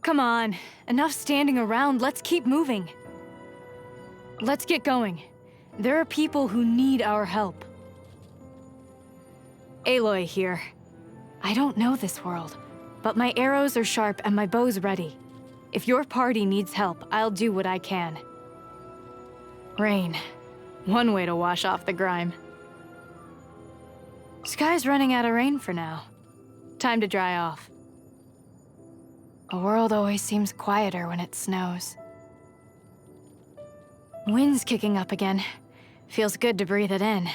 Come on, enough standing around, let's keep moving. Let's get going. There are people who need our help. Aloy here. I don't know this world, but my arrows are sharp and my bow's ready. If your party needs help, I'll do what I can. Rain. One way to wash off the grime. Sky's running out of rain for now. Time to dry off. The world always seems quieter when it snows. Wind's kicking up again. Feels good to breathe it in.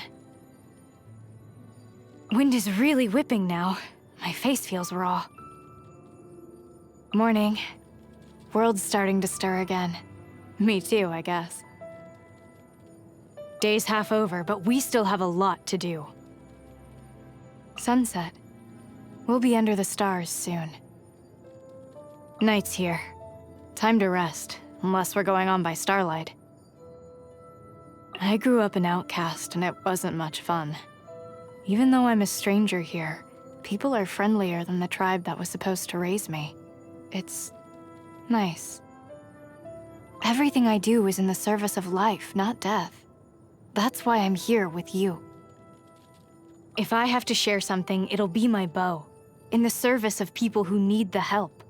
Wind is really whipping now. My face feels raw. Morning. World's starting to stir again. Me too, I guess. Day's half over, but we still have a lot to do. Sunset. We'll be under the stars soon. Night's here. Time to rest, unless we're going on by starlight. I grew up an outcast, and it wasn't much fun. Even though I'm a stranger here, people are friendlier than the tribe that was supposed to raise me. It's nice. Everything I do is in the service of life, not death. That's why I'm here with you. If I have to share something, it'll be my bow, in the service of people who need the help.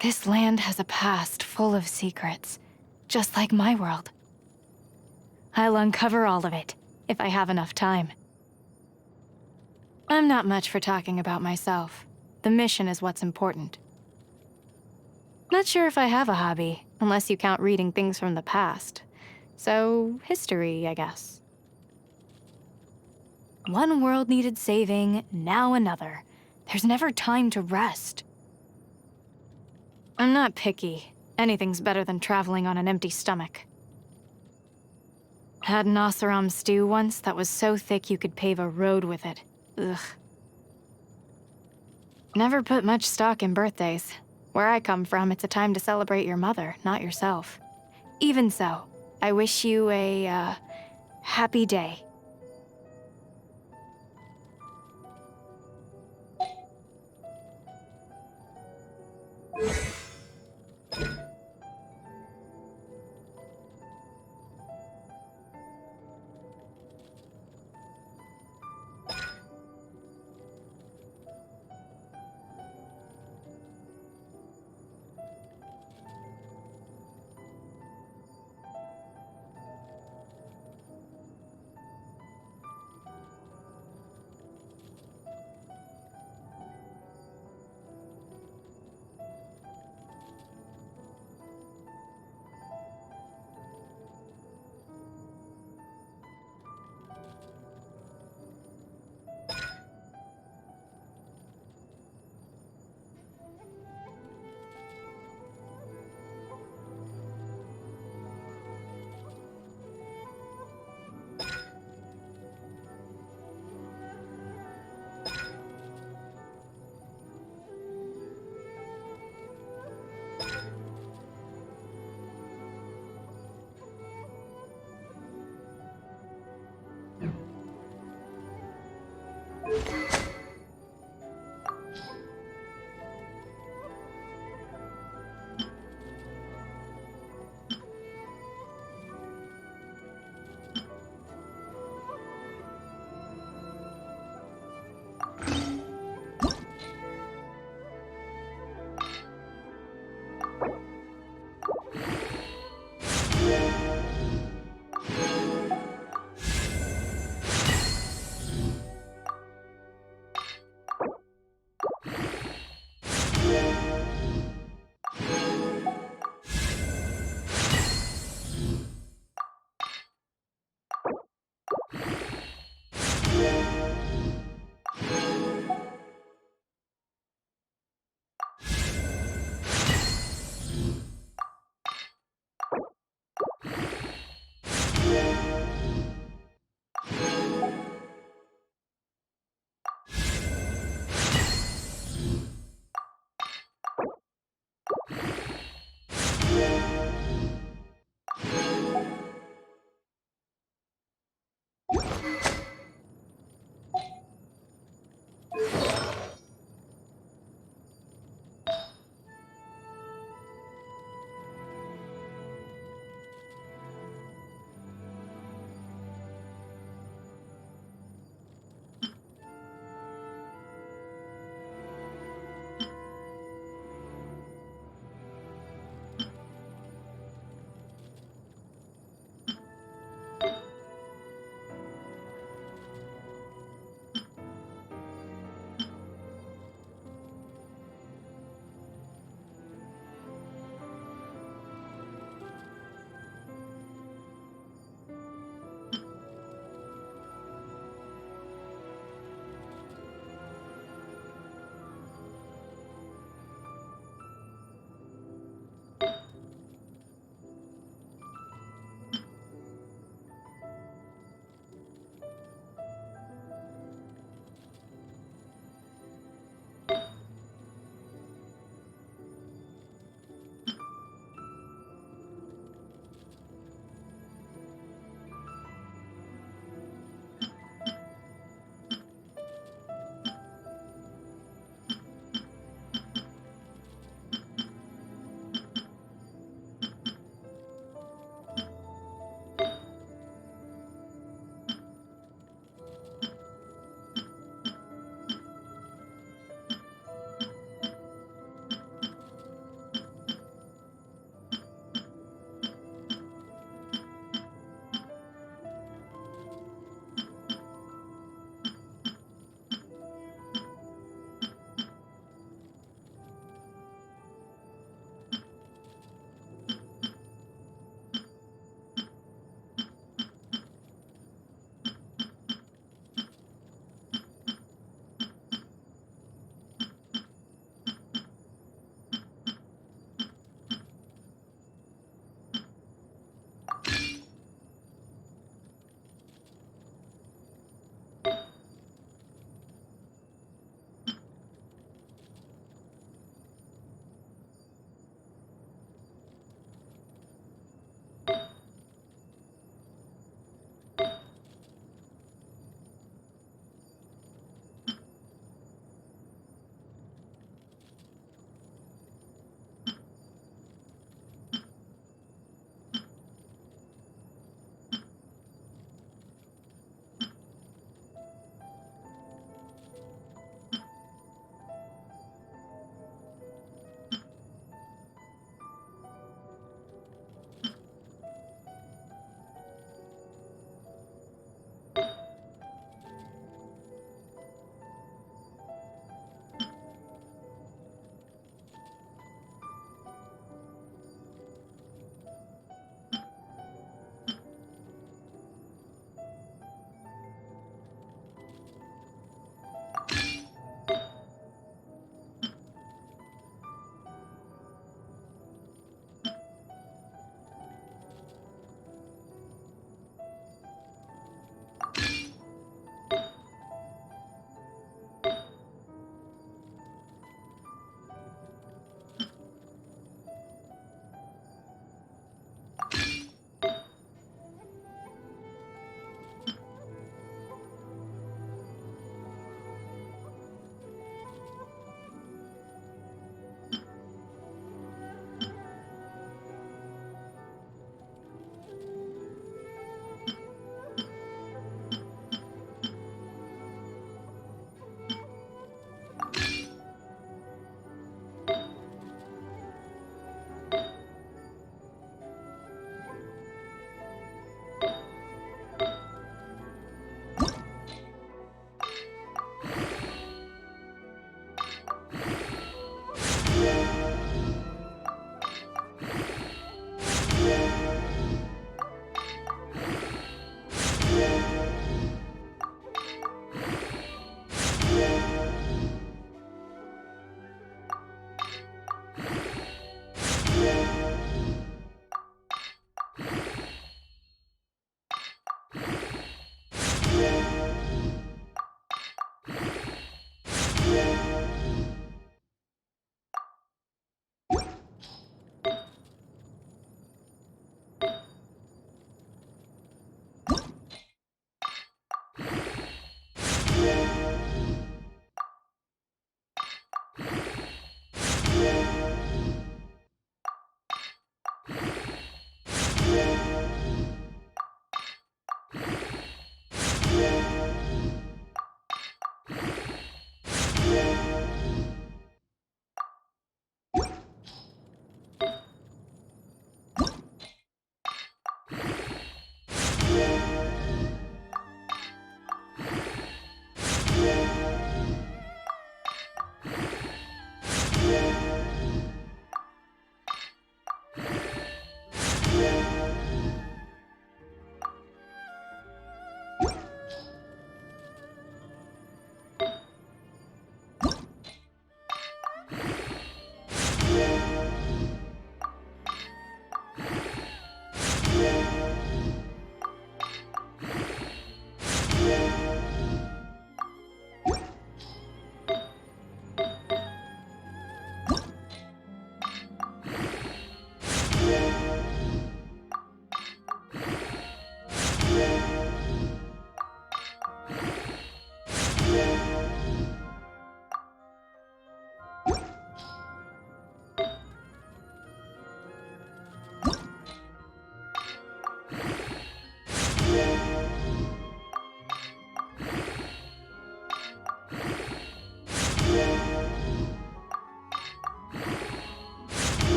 This land has a past full of secrets, just like my world. I'll uncover all of it, if I have enough time. I'm not much for talking about myself. The mission is what's important. Not sure if I have a hobby, unless you count reading things from the past. So, history, I guess. One world needed saving, now another. There's never time to rest. I'm not picky. Anything's better than traveling on an empty stomach. Had an Oseram stew once that was so thick you could pave a road with it. Ugh. Never put much stock in birthdays. Where I come from, it's a time to celebrate your mother, not yourself. Even so, I wish you a, happy day.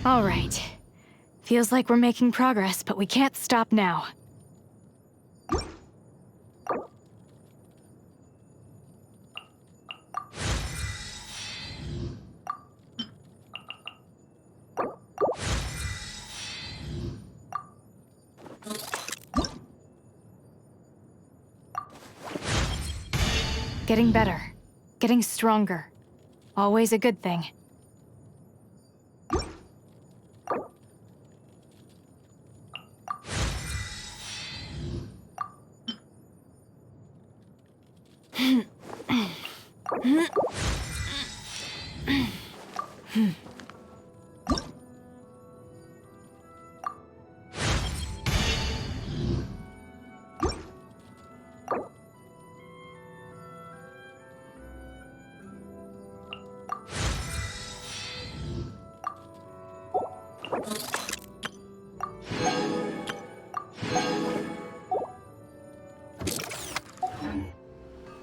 All right. Feels like we're making progress, but we can't stop now. Getting better. Getting stronger. Always a good thing.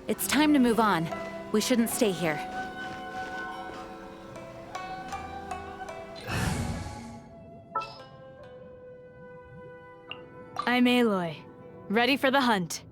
It's time to move on. We shouldn't stay here. I'm Aloy. Ready for the hunt.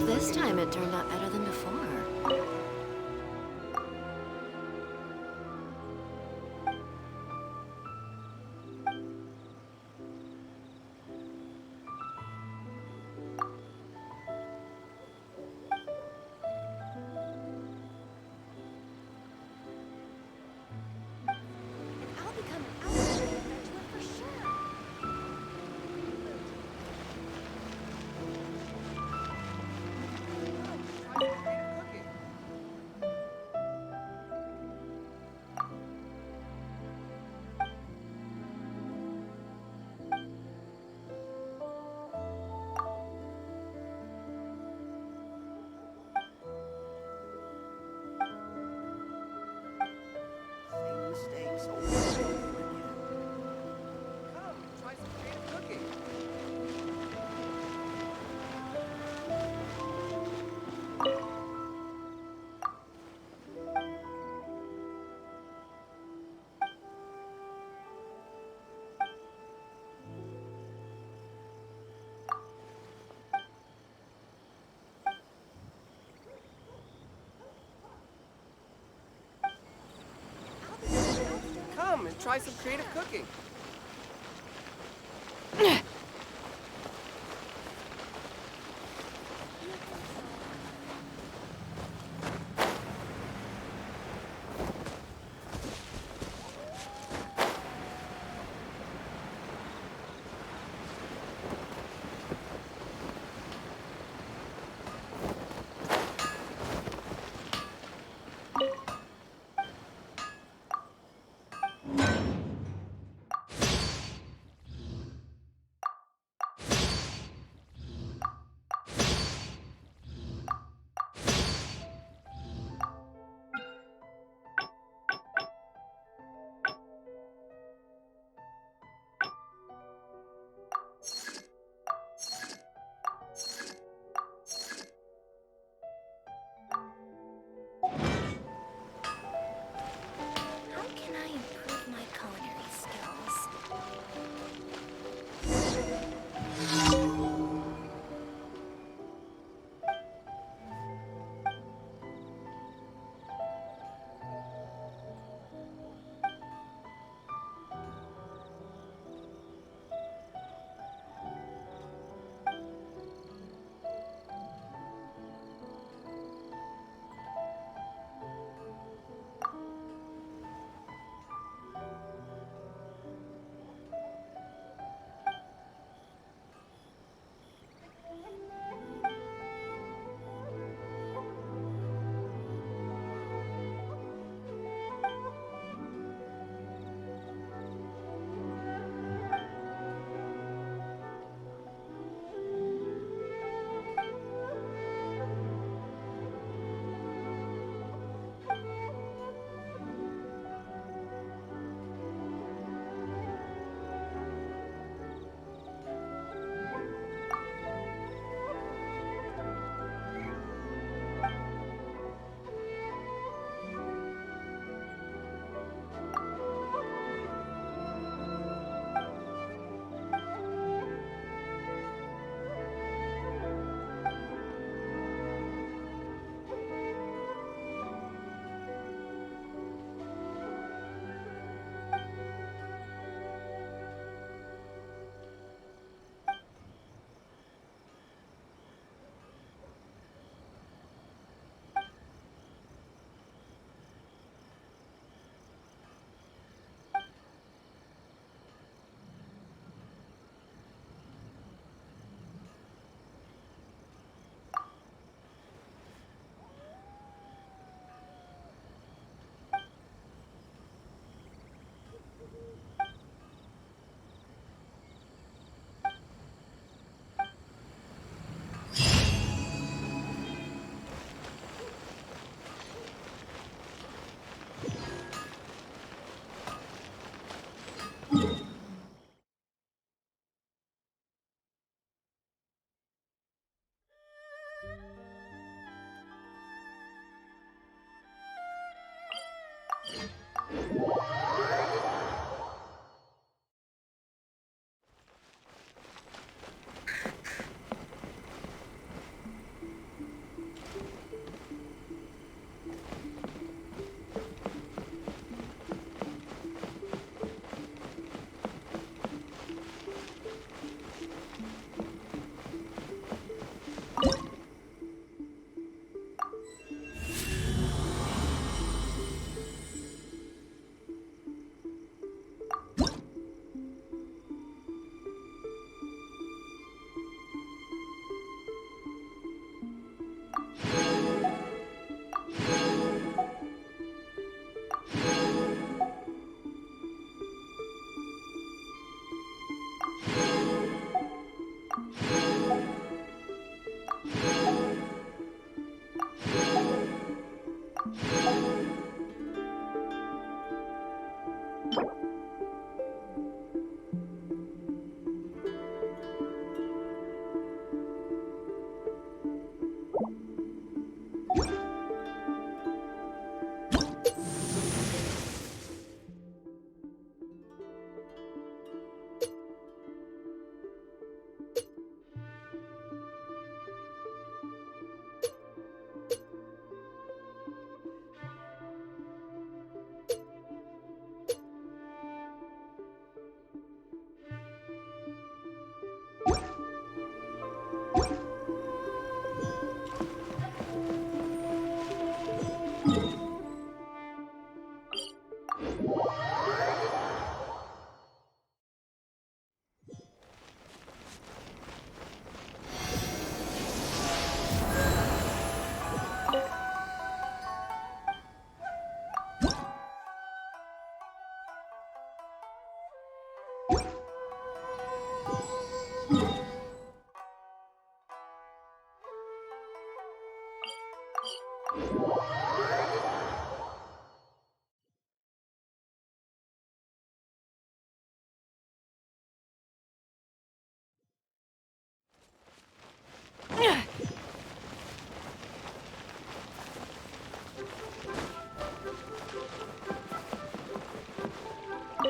This time it turned out better than before. I'll become an outlaw if I do it for sure. Mistakes over and over again. Come, try some creative cooking. Come and try some creative cooking.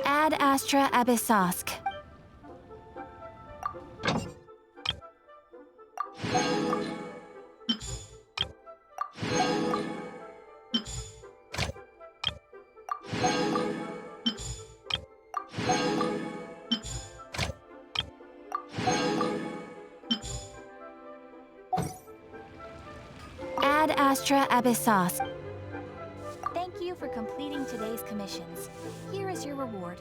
Ad Astra Abyssosk. Ad Astra Abyssosk. Thank you for completing today's commissions. Here is your reward.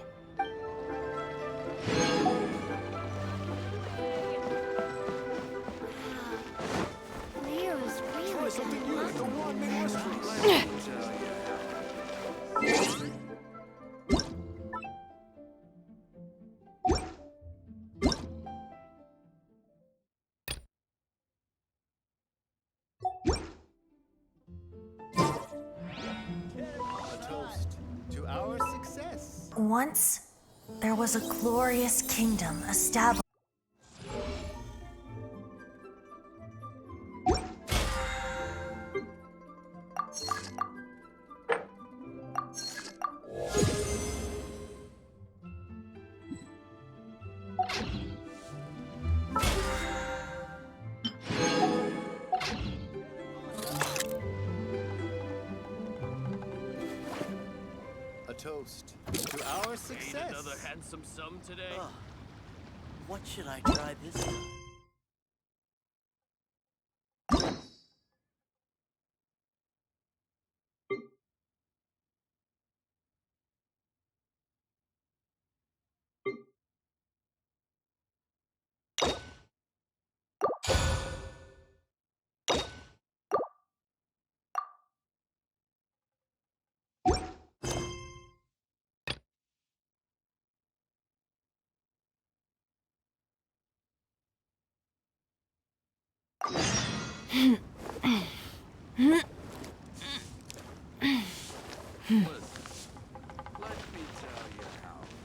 Leo's really Something new good. at the One Midwestern. A toast to our success. Once, there was a glorious kingdom established. A toast to our success. Another handsome sum today. What should I try this time? Listen, let me tell you how it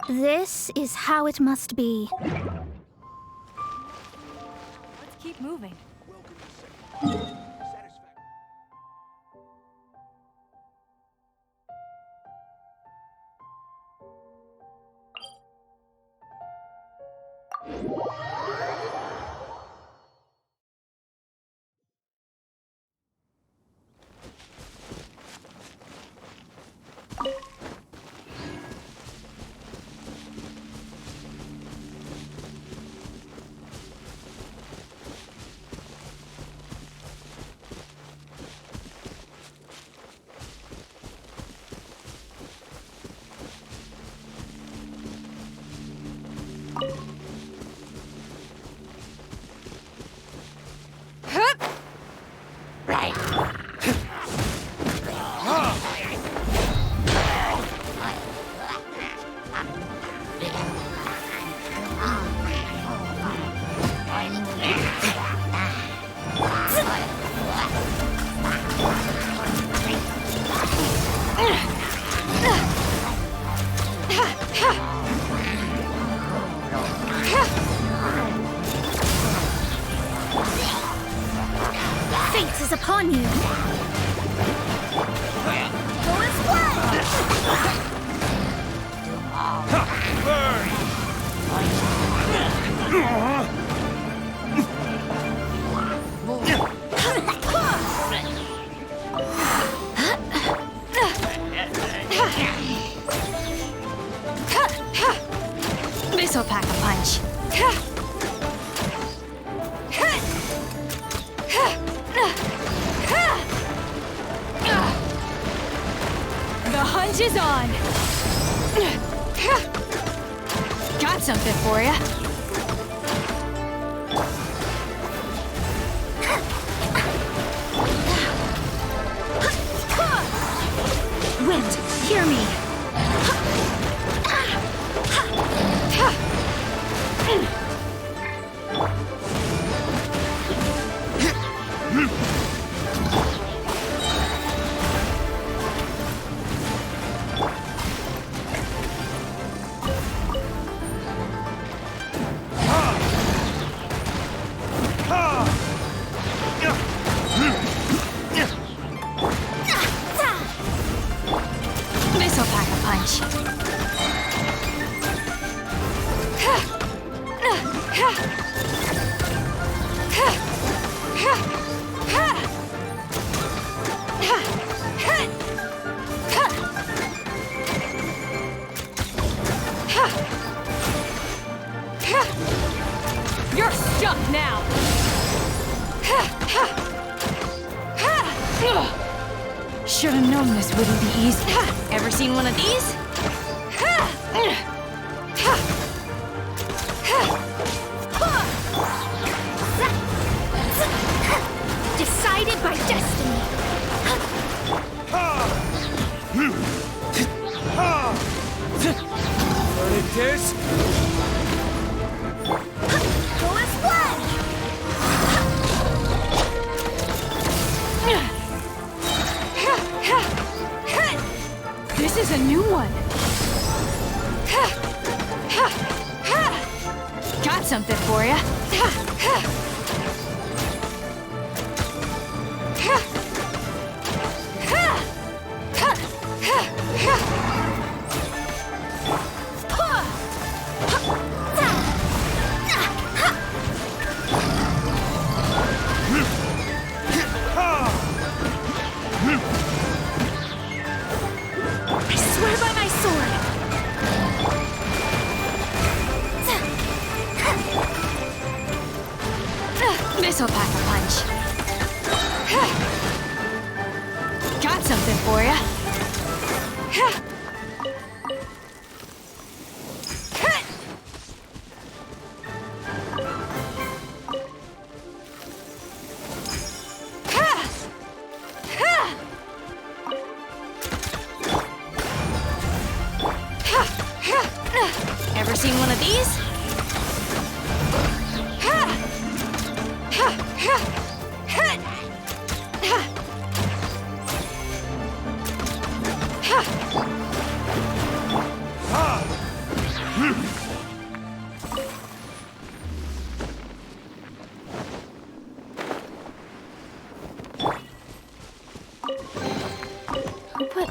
This is how it must be. Let's keep moving. Fate is upon you. Go as one. This'll pack a punch. The hunt is on. Got something for ya. Wind, hear me. This'll pack a punch. You're stuck now. Should have known this wouldn't be easy. Ever seen one of these? Decided by destiny. This? Go as one. This is a new one. Got something for ya. I swear by my sword. This'll pack a punch. Got something for ya. Ever seen one of these?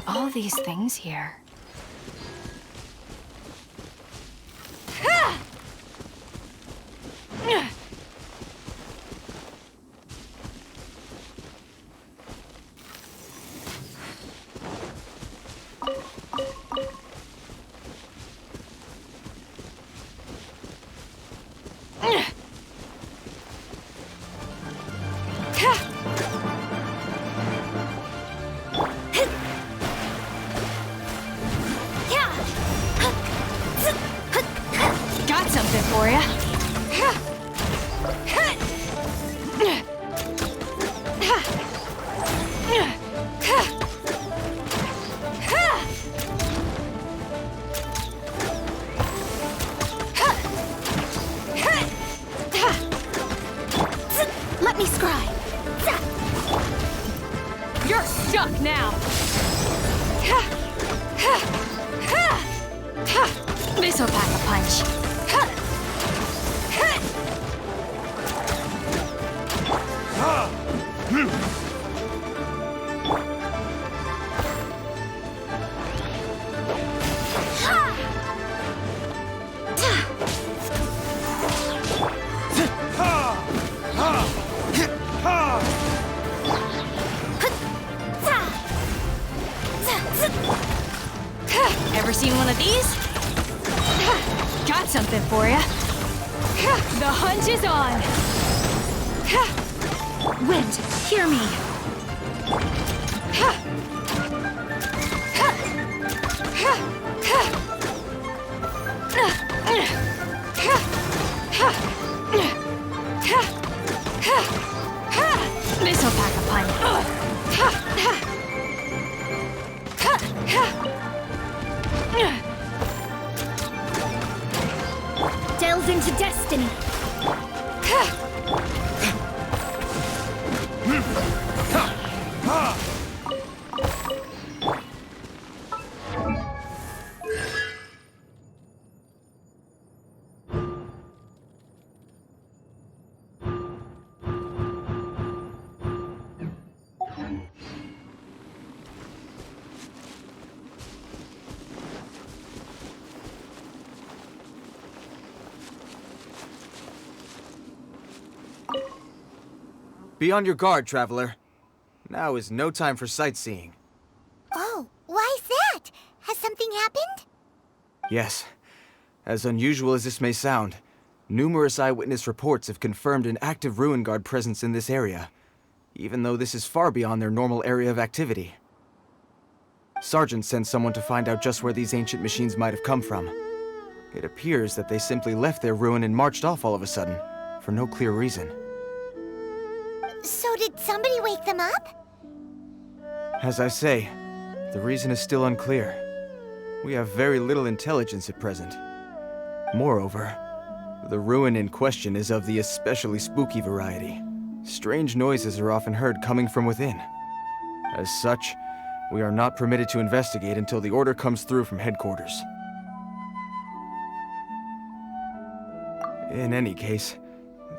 all these things here? Got something for ya. Let me scry. You're stuck now. This'll pack a punch. Ever seen one of these? Got something for ya. The hunt is on. Wind, hear me. This'll pack a punch. Delve into destiny. Be on your guard, traveler. Now is no time for sightseeing. Oh, why's that? Has something happened? Yes. As unusual as this may sound, numerous eyewitness reports have confirmed an active Ruin Guard presence in this area, even though this is far beyond their normal area of activity. Sergeant sent someone to find out just where these ancient machines might have come from. It appears that they simply left their ruin and marched off all of a sudden, for no clear reason. So did somebody wake them up? As I say, the reason is still unclear. We have very little intelligence at present. Moreover, the ruin in question is of the especially spooky variety. Strange noises are often heard coming from within. As such, we are not permitted to investigate until the order comes through from headquarters. In any case,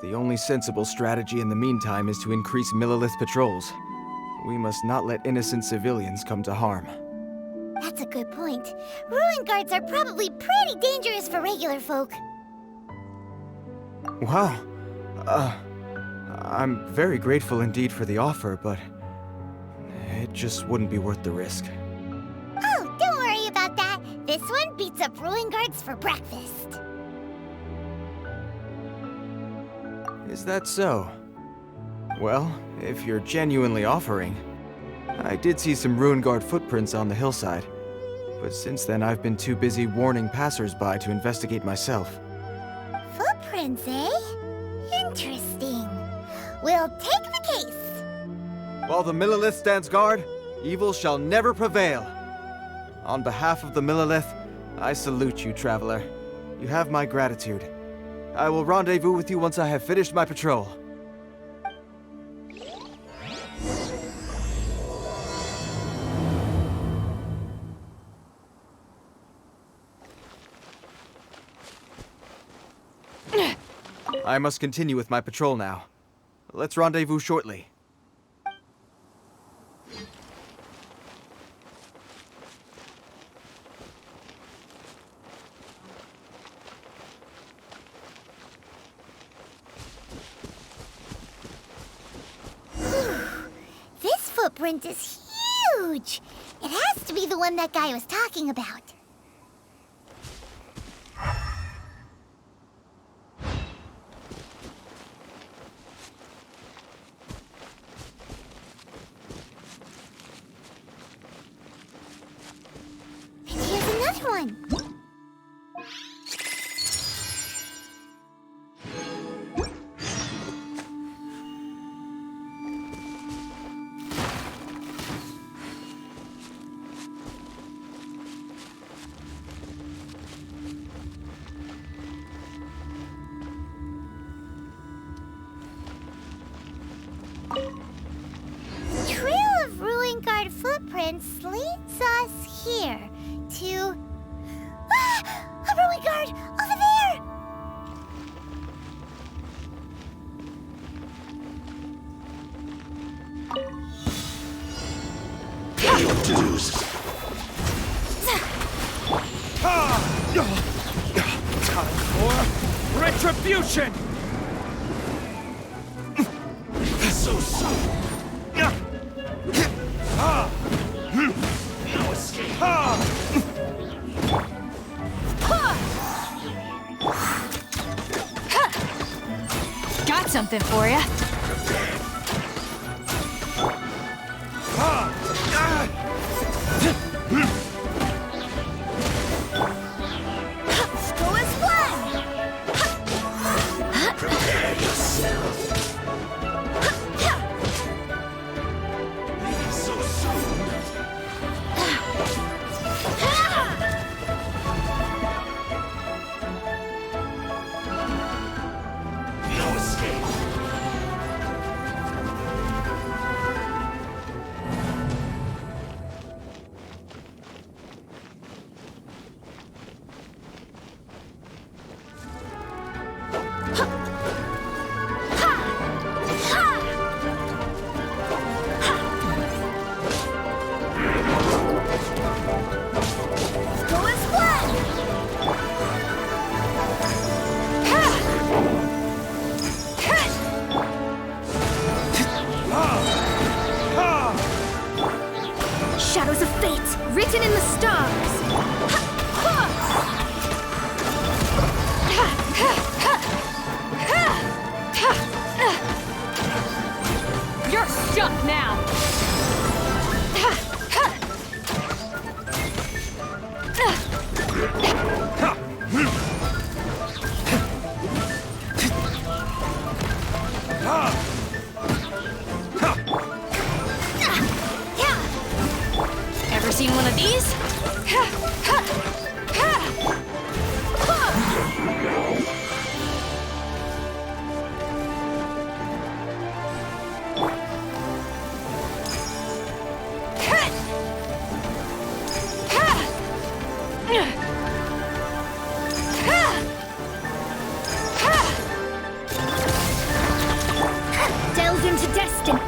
the only sensible strategy in the meantime is to increase Millilith patrols. We must not let innocent civilians come to harm. That's a good point. Ruin guards are probably pretty dangerous for regular folk. Wow. I'm very grateful indeed for the offer, but it just wouldn't be worth the risk. Oh, don't worry about that. This one beats up ruin guards for breakfast. Is that so? Well, if you're genuinely offering. I did see some Ruin Guard footprints on the hillside, but since then I've been too busy warning passers-by to investigate myself. Footprints, eh? Interesting. We'll take the case. While the Millilith stands guard, evil shall never prevail. On behalf of the Millilith, I salute you, traveler. You have my gratitude. I will rendezvous with you once I have finished my patrol. I must continue with my patrol now. Let's rendezvous shortly. footprint is huge. It has to be the one that guy was talking about. And here's another one. Trail of Ruin Guard footprints leads us here to... Ah! A Ruin Guard! Over there! Time for retribution! So soon. No escape. Got something for ya. Go as one! Prepare yourself. So soon. No escape. Go as one! Shadows of fate, written in the stars. You're stuck now. Ever seen one of these? Delve into destiny.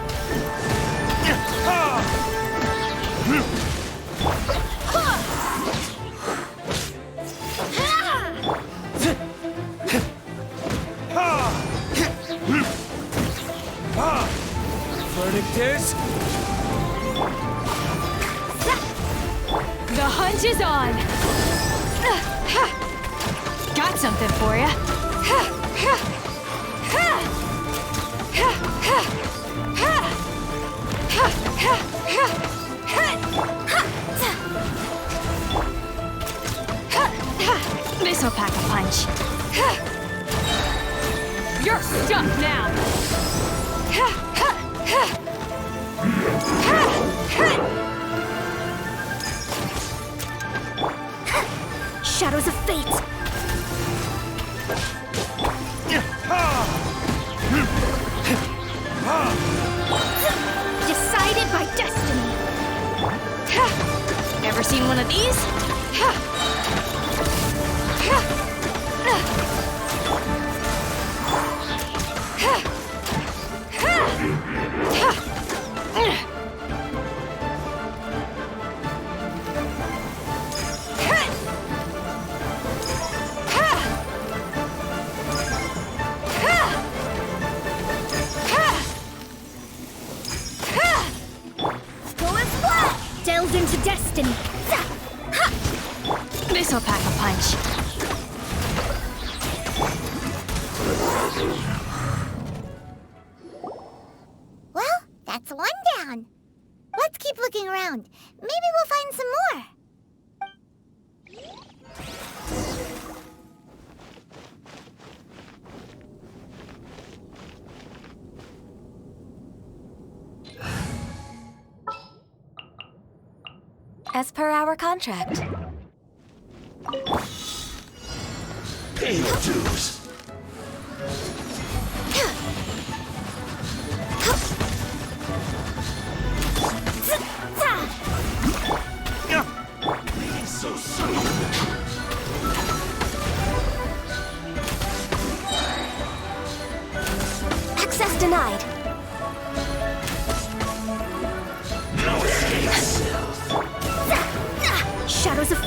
Verdict is... The hunt is on. Got something for ya. This'll pack a punch. You're stuck now. Shadows of fate. Decided by destiny. Ever seen one of these? spirals into destiny. This'll pack a punch. Well, that's one down. Let's keep looking around. Maybe we'll find some more. As per our contract. Pay your dues. Leaving so soon. Access denied. No escape. Shadows of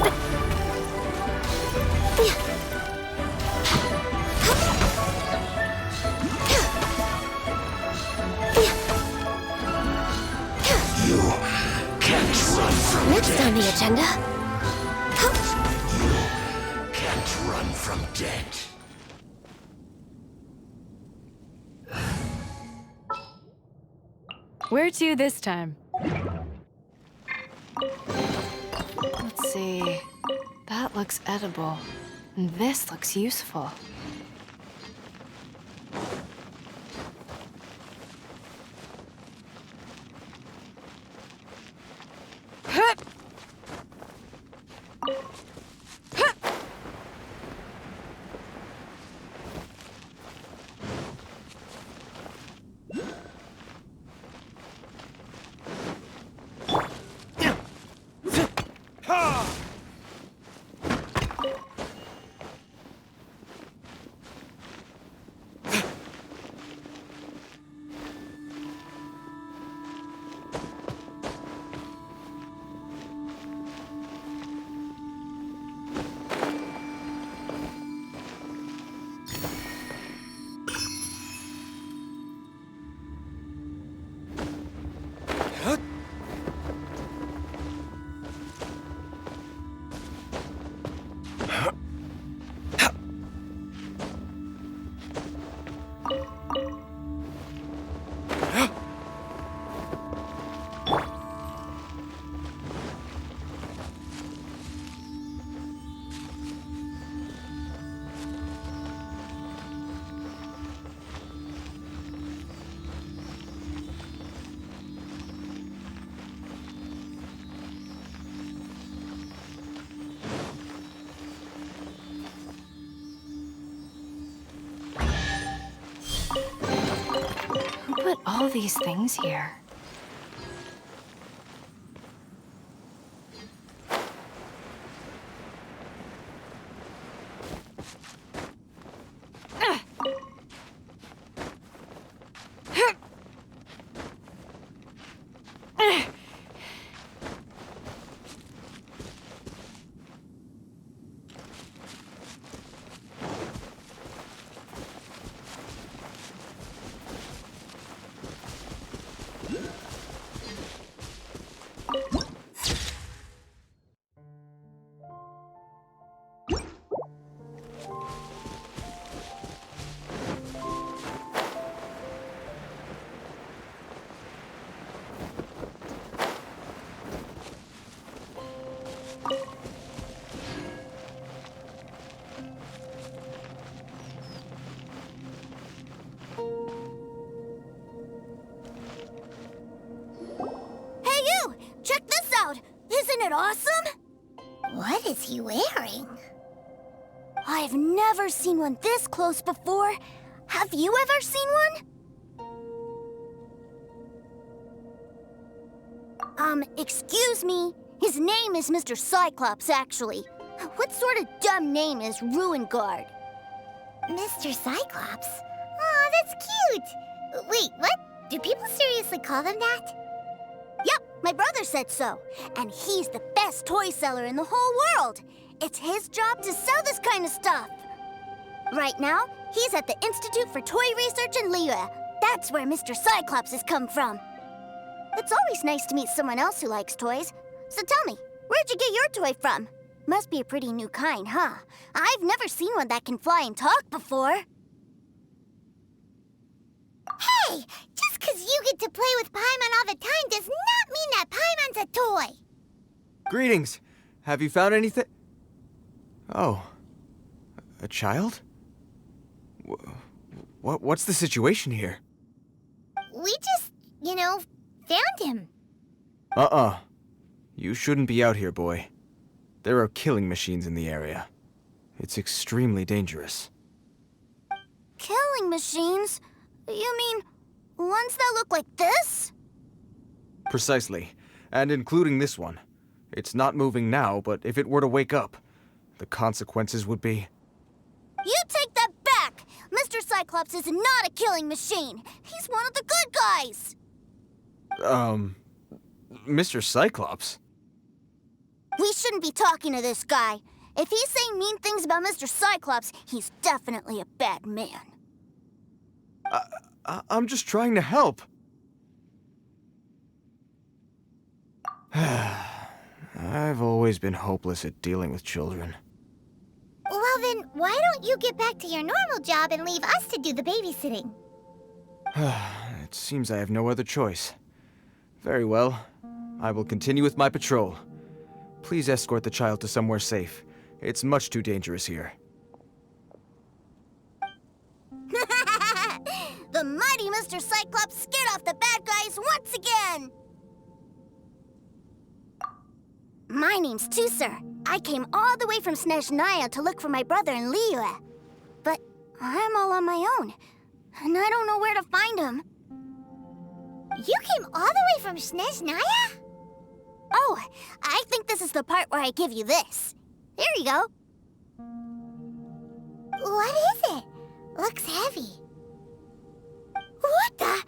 You can't run from Next death. on the agenda. You can't run from death. Where to this time? Let's see. That looks edible. And this looks useful. Hup! Hup! Who put all these things here? Hey you! Check this out! Isn't it awesome? What is he wearing? I've never seen one this close before. Have you ever seen one? Excuse me. His name is Mr. Cyclops, actually. What sort of dumb name is Ruin Guard? Mr. Cyclops? Aw, that's cute! Wait, what? Do people seriously call them that? Yep, my brother said so. And he's the best toy seller in the whole world. It's his job to sell this kind of stuff. Right now, he's at the Institute for Toy Research in Liyue. That's where Mr. Cyclops has come from. It's always nice to meet someone else who likes toys. So tell me, where'd you get your toy from? Must be a pretty new kind, huh? I've never seen one that can fly and talk before. Hey! Just 'cause you get to play with Paimon all the time does not mean that Paimon's a toy! Greetings! Have you found anything? Oh. A child? What's the situation here? We just, found him. You shouldn't be out here, boy. There are killing machines in the area. It's extremely dangerous. Killing machines? You mean ones that look like this? Precisely. And including this one. It's not moving now, but if it were to wake up, the consequences would be... You take that back! Mr. Cyclops is not a killing machine. He's one of the good guys. Mr. Cyclops? We shouldn't be talking to this guy. If he's saying mean things about Mr. Cyclops, he's definitely a bad man. I'm just trying to help. I've always been hopeless at dealing with children. Well then, why don't you get back to your normal job and leave us to do the babysitting? It seems I have no other choice. Very well. I will continue with my patrol. Please escort the child to somewhere safe. It's much too dangerous here. The mighty Mr. Cyclops scared off the bad guys once again! My name's Tusser. I came all the way from Snezhnaya to look for my brother in Liyue. But I'm all on my own, and I don't know where to find him. You came all the way from Snezhnaya? Oh, I think this is the part where I give you this. Here you go. What is it? Looks heavy. What the?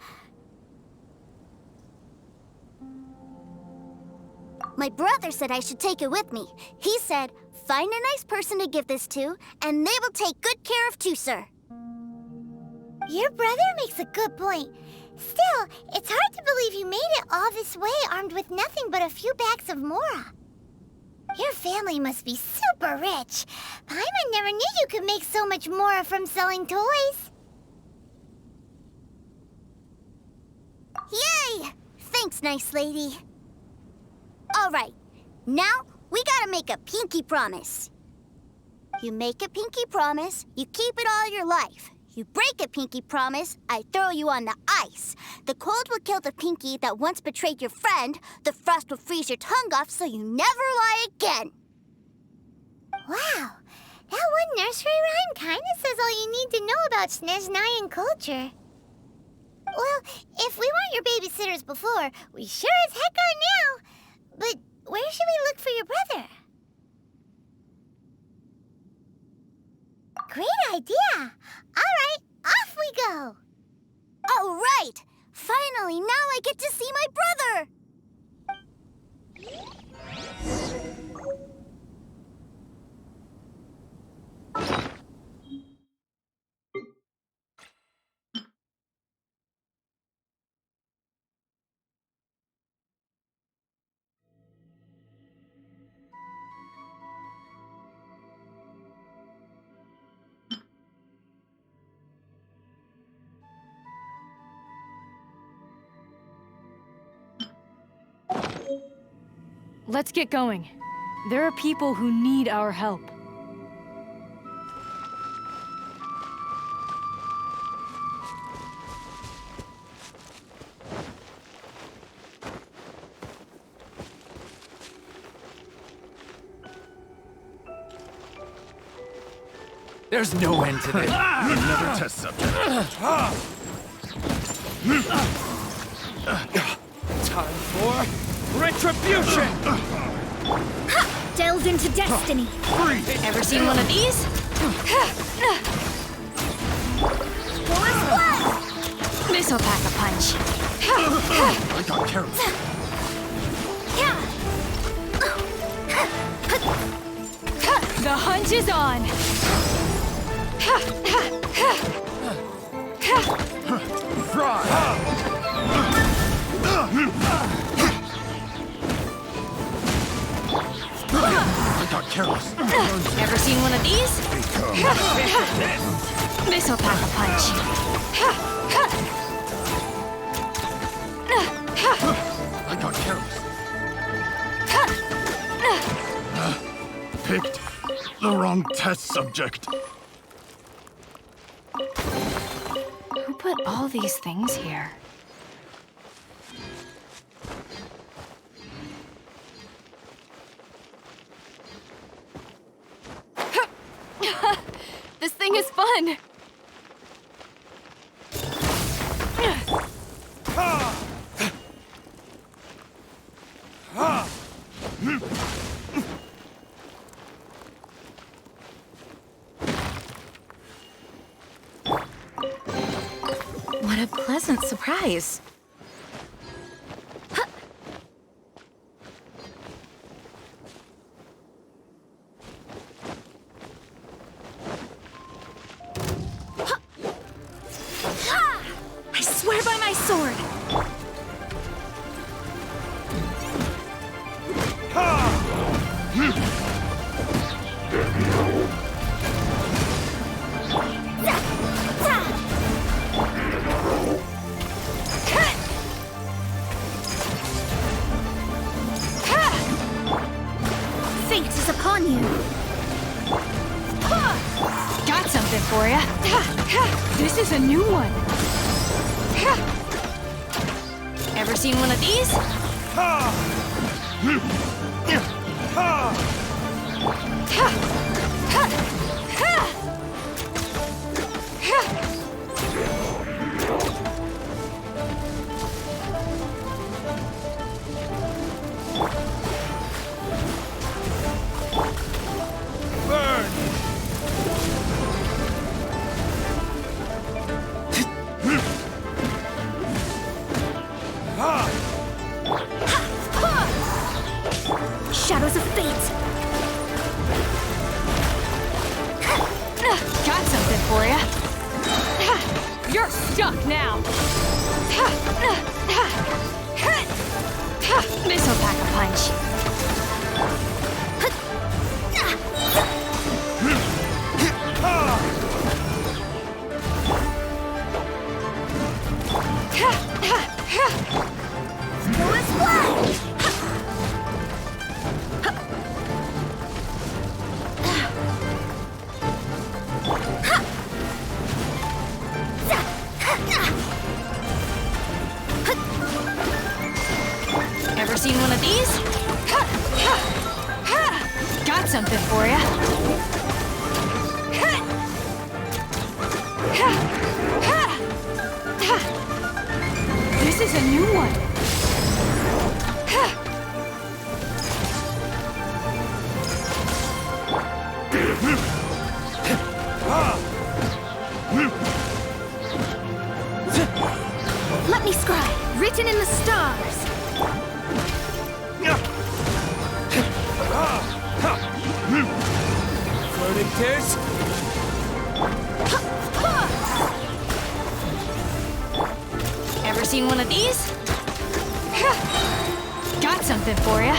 My brother said I should take it with me. He said, find a nice person to give this to, and they will take good care of Tusser. Your brother makes a good point. Still, it's hard to believe you made it all this way armed with nothing but a few bags of Mora. Your family must be super rich. Paimon never knew you could make so much Mora from selling toys. Yay! Thanks, nice lady. All right, now we gotta make a pinky promise. You make a pinky promise, you keep it all your life. You break a pinky promise, I throw you on the ice. The cold will kill the pinky that once betrayed your friend. The frost will freeze your tongue off so you never lie again. Wow, that one nursery rhyme kinda says all you need to know about Snezhnayan culture. Well, if we weren't your babysitters before, we sure as heck are now. But where should we look for your brother? Great idea! All right, off we go! All right! Finally, now I get to see my brother! Let's get going. There are people who need our help. There's no end to this. Another test subject. Time for retribution! Delved into destiny. Ever seen one of these? This'll pack a punch. I got carried. The hunt is on. careless. Ever seen one of these? This'll pack a punch. I got careless. Picked the wrong test subject. Who put all these things here? This thing is fun! What a pleasant surprise. I swear by my sword! Fate is upon you. Got something for ya. This is a new one. Ever seen one of these? Shadows of fate. Got something for ya. You're stuck now. This'll pack a punch. Go and splash! Ever seen one of these? Got something for ya. This is a new one. Let me scry. Written in the stars. Floating tears? Ever seen one of these? Got something for ya.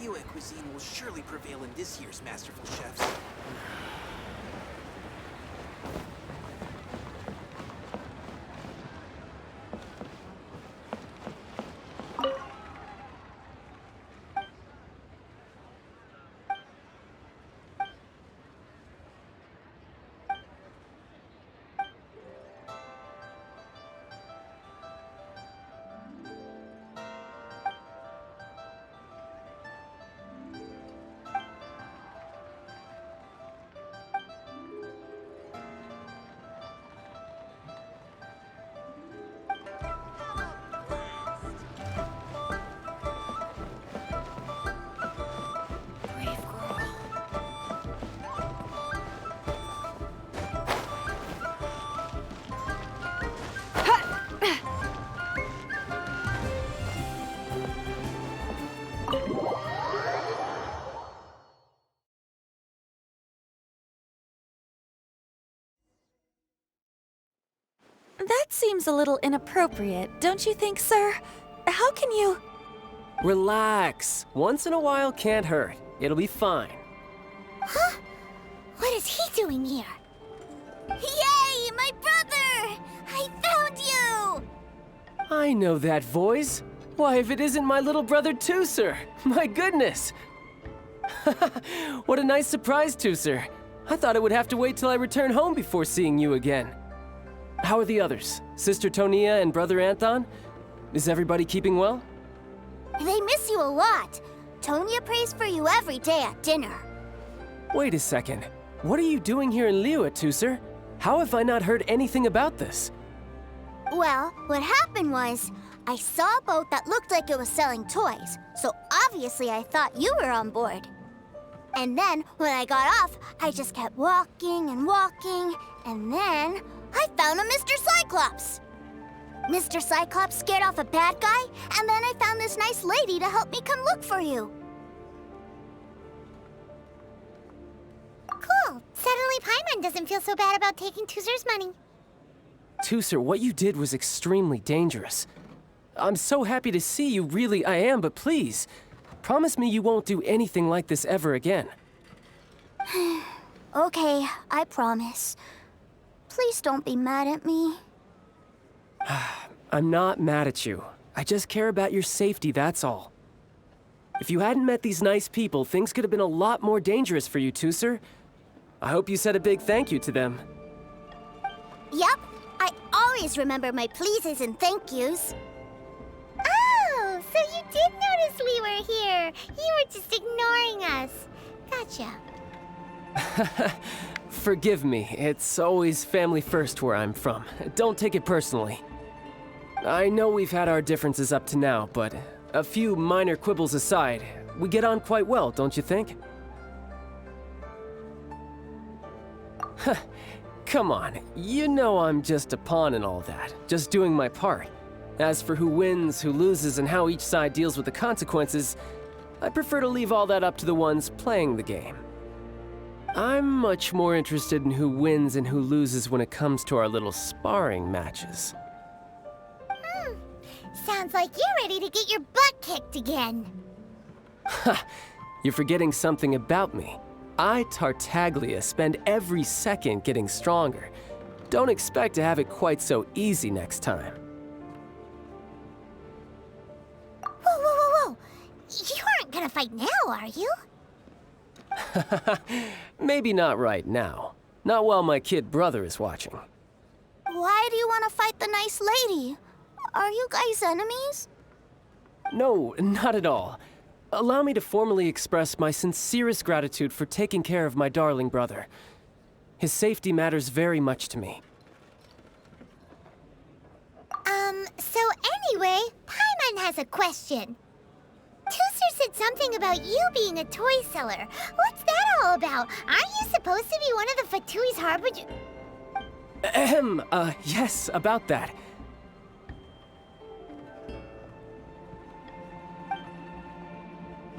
Liyue cuisine will surely prevail in this year's Masterful Chefs. That seems a little inappropriate, don't you think, sir? How can you... Relax. Once in a while can't hurt. It'll be fine. Huh? What is he doing here? Yay, my brother! I found you! I know that voice. Why, if it isn't my little brother Tooser! My goodness! What a nice surprise, Tooser. I thought I would have to wait till I return home before seeing you again. How are the others? Sister Tonia and Brother Anton? Is everybody keeping well? They miss you a lot. Tonia prays for you every day at dinner. Wait a second. What are you doing here in Liyue, Tooser? How have I not heard anything about this? Well, what happened was, I saw a boat that looked like it was selling toys, so obviously I thought you were on board. And then, when I got off, I just kept walking and walking, and then I found a Mr. Cyclops. Mr. Cyclops scared off a bad guy, and then I found this nice lady to help me come look for you. Cool. Suddenly Paimon doesn't feel so bad about taking Tooser's money. Tooser, what you did was extremely dangerous. I'm so happy to see you, really I am, but please, promise me you won't do anything like this ever again. Okay, I promise. Please don't be mad at me. I'm not mad at you. I just care about your safety, that's all. If you hadn't met these nice people, things could have been a lot more dangerous for you, Tooser. I hope you said a big thank you to them. Yep, I always remember my pleases and thank yous. Oh, so you did notice we were here. You were just ignoring us. Gotcha. Forgive me, it's always family first where I'm from. Don't take it personally. I know we've had our differences up to now, but a few minor quibbles aside, we get on quite well, don't you think? Come on, you know I'm just a pawn and all that, just doing my part. As for who wins, who loses, and how each side deals with the consequences, I prefer to leave all that up to the ones playing the game. I'm much more interested in who wins and who loses when it comes to our little sparring matches. Sounds like you're ready to get your butt kicked again. Ha! You're forgetting something about me. I, Tartaglia, spend every second getting stronger. Don't expect to have it quite so easy next time. Whoa, whoa, whoa, whoa! You aren't gonna fight now, are you? Maybe not right now. Not while my kid brother is watching. Why do you want to fight the nice lady? Are you guys enemies? No, not at all. Allow me to formally express my sincerest gratitude for taking care of my darling brother. His safety matters very much to me. So anyway, Paimon has a question. Tooser said something about you being a toy seller. What's that all about? Aren't you supposed to be one of the Fatui's harbinger? Yes, about that.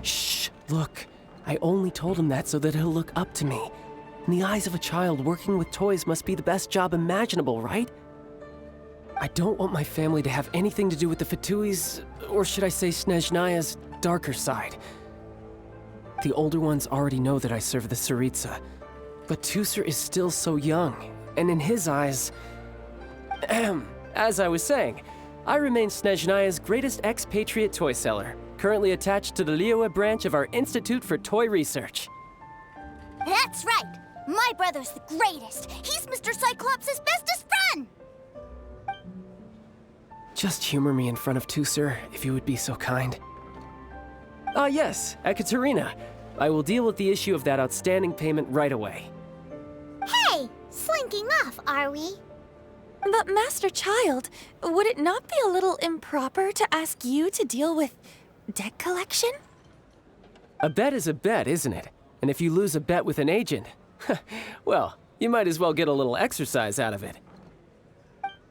Shh, look. I only told him that so that he'll look up to me. In the eyes of a child, working with toys must be the best job imaginable, right? I don't want my family to have anything to do with the Fatui's, or should I say Snezhnaya's, darker side. The older ones already know that I serve the Tsaritsa. But Tusser is still so young, and in his eyes... As I was saying, I remain Snezhnaya's greatest expatriate toy seller, currently attached to the Liyue branch of our Institute for Toy Research. That's right! My brother's the greatest! He's Mr. Cyclops' bestest friend! Just humor me in front of Tusser, if you would be so kind. Ah yes, Ekaterina. I will deal with the issue of that outstanding payment right away. Hey! Slinking off, are we? But Master Child, would it not be a little improper to ask you to deal with debt collection? A bet is a bet, isn't it? And if you lose a bet with an agent, well, you might as well get a little exercise out of it.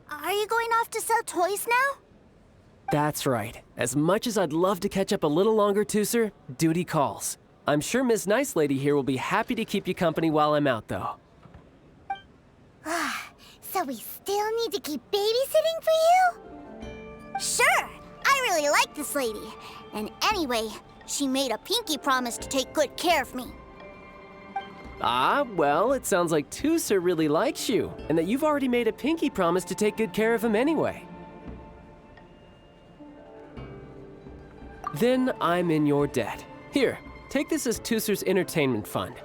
Are you going off to sell toys now? That's right. As much as I'd love to catch up a little longer, Tusser, duty calls. I'm sure Miss Nice Lady here will be happy to keep you company while I'm out, though. So we still need to keep babysitting for you? Sure! I really like this lady. And anyway, she made a pinky promise to take good care of me. Ah, well, it sounds like Tusser really likes you, and that you've already made a pinky promise to take good care of him anyway. Then I'm in your debt. Here, take this as Tusser's entertainment fund.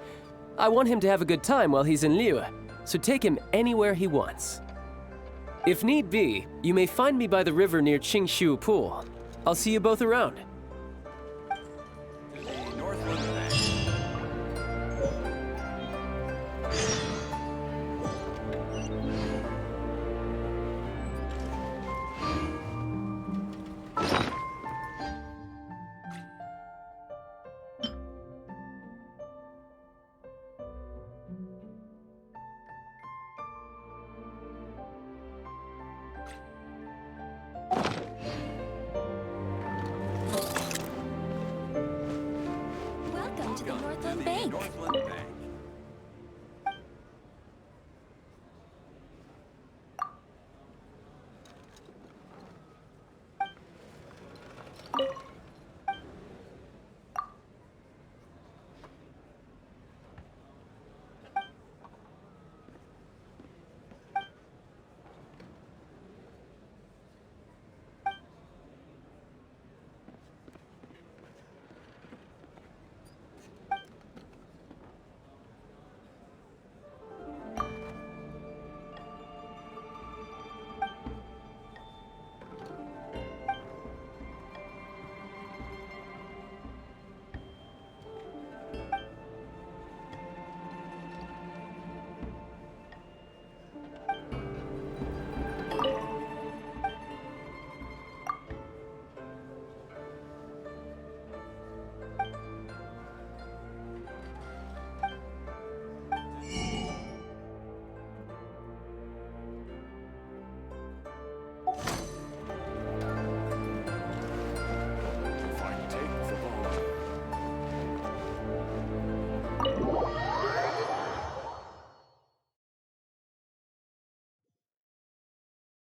I want him to have a good time while he's in Liyue, so take him anywhere he wants. If need be, you may find me by the river near Qingshu Pool. I'll see you both around. Welcome to the Northland Bank.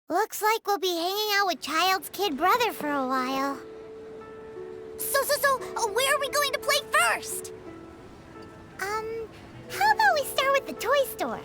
Looks like we'll be hanging out with Child's kid brother for a while. So, where are we going to play first? How about we start with the toy store?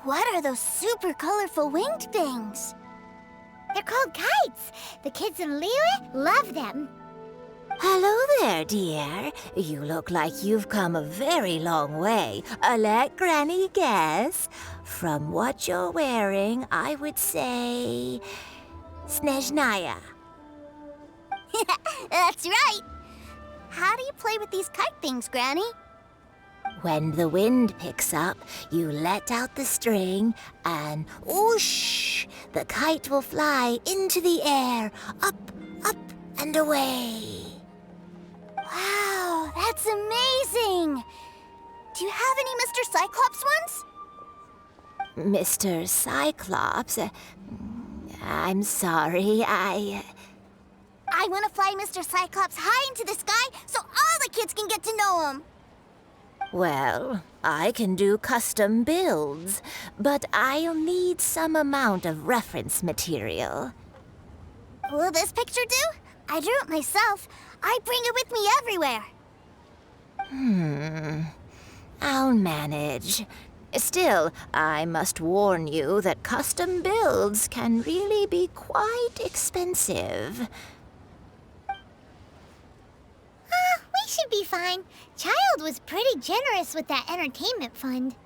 What are those super colorful winged things? They're called kites. The kids in Liyue love them. Hello there, dear. You look like you've come a very long way. Let Granny guess. From what you're wearing, I would say... Snezhnaya. That's right. How do you play with these kite things, Granny? When the wind picks up, you let out the string, and whoosh! The kite will fly into the air, up, and away. Wow, that's amazing! Do you have any Mr. Cyclops ones? Mr. Cyclops? I'm sorry, I want to fly Mr. Cyclops high into the sky so all the kids can get to know him. Well, I can do custom builds, but I'll need some amount of reference material. Will this picture do? I drew it myself. I bring it with me everywhere. I'll manage. Still, I must warn you that custom builds can really be quite expensive. We should be fine. Child was pretty generous with that entertainment fund.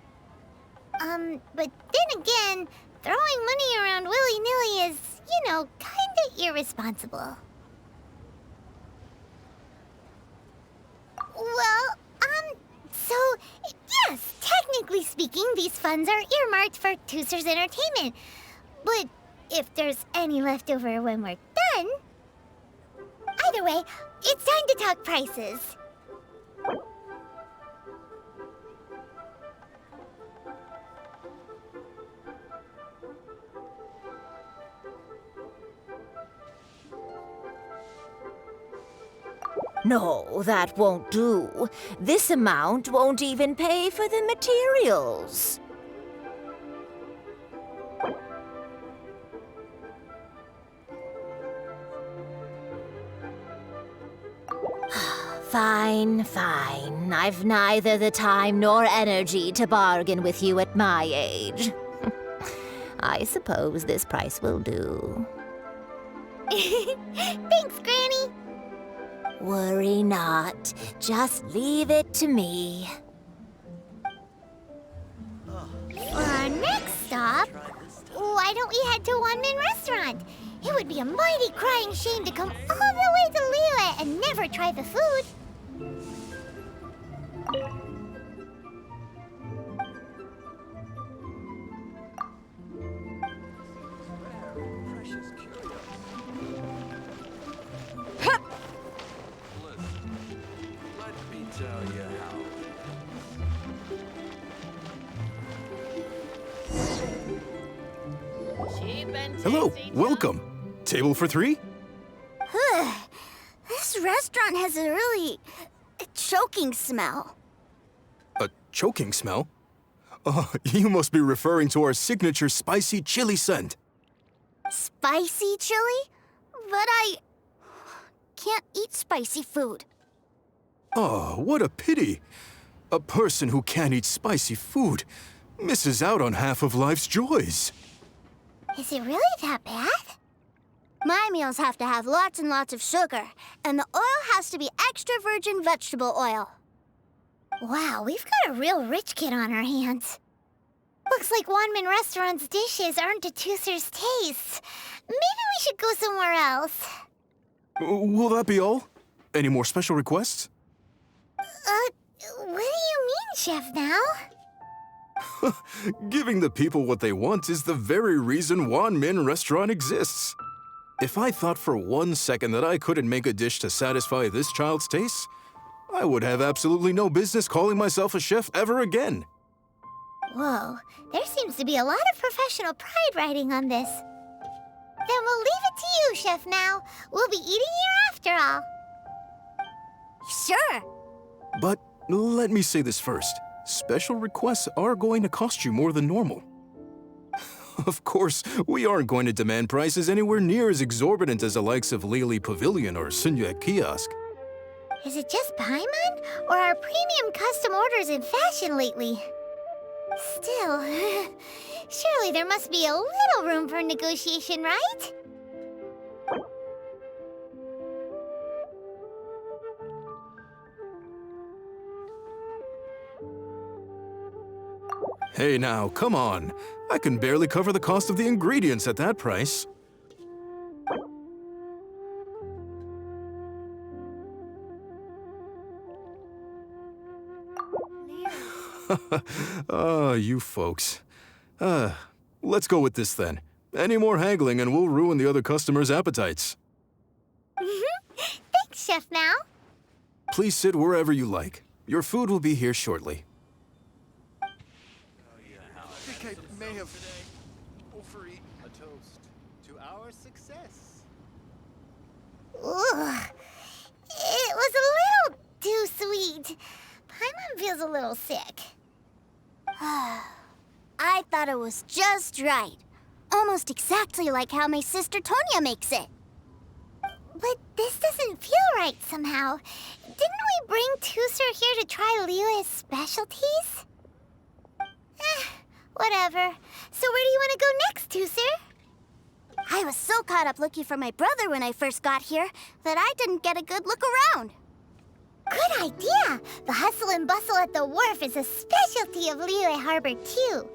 But then again, throwing money around willy-nilly is, kinda irresponsible. Well, so, yes, technically speaking, these funds are earmarked for Tooser's entertainment. But if there's any left over when we're done... Either way, it's time to talk prices. No, that won't do. This amount won't even pay for the materials. Fine. I've neither the time nor energy to bargain with you at my age. I suppose this price will do. Thanks, Granny. Worry not. Just leave it to me. For our next stop, why don't we head to One-Man Restaurant? It would be a mighty crying shame to come all the way to Liyue and never try the food. Let me tell you how. Hello, welcome. Table for 3? This restaurant has a really choking smell. A choking smell? Oh, you must be referring to our signature spicy chili scent. Spicy chili? But I can't eat spicy food. Oh, what a pity. A person who can't eat spicy food misses out on half of life's joys. Is it really that bad? My meals have to have lots and lots of sugar, and the oil has to be extra virgin vegetable oil. Wow, we've got a real rich kid on our hands. Looks like One-Man Restaurant's dishes aren't to Tooser's taste. Maybe we should go somewhere else. Will that be all? Any more special requests? What do you mean, Chef now? Giving the people what they want is the very reason One-Man Restaurant exists. If I thought for 1 second that I couldn't make a dish to satisfy this child's tastes, I would have absolutely no business calling myself a chef ever again. Whoa, there seems to be a lot of professional pride riding on this. Then we'll leave it to you, Chef Now. We'll be eating here after all. Sure. But let me say this first. Special requests are going to cost you more than normal. Of course, we aren't going to demand prices anywhere near as exorbitant as the likes of Lily Pavilion or Sunyue Kiosk. Is it just Paimon, or are premium custom orders in fashion lately? Still, surely there must be a little room for negotiation, right? Hey now, come on. I can barely cover the cost of the ingredients at that price. You folks. Let's go with this then. Any more haggling and we'll ruin the other customers' appetites. Thanks, Chef Now. Please sit wherever you like. Your food will be here shortly. have overeaten. A toast to our success. Ooh, it was a little too sweet. Paimon feels a little sick. I thought it was just right. Almost exactly like how my sister Tonya makes it. But this doesn't feel right somehow. Didn't we bring Tusser here to try Liyue's specialties? Whatever. So where do you want to go next, Tusser? I was so caught up looking for my brother when I first got here that I didn't get a good look around. Good idea! The hustle and bustle at the wharf is a specialty of Liyue Harbor, too.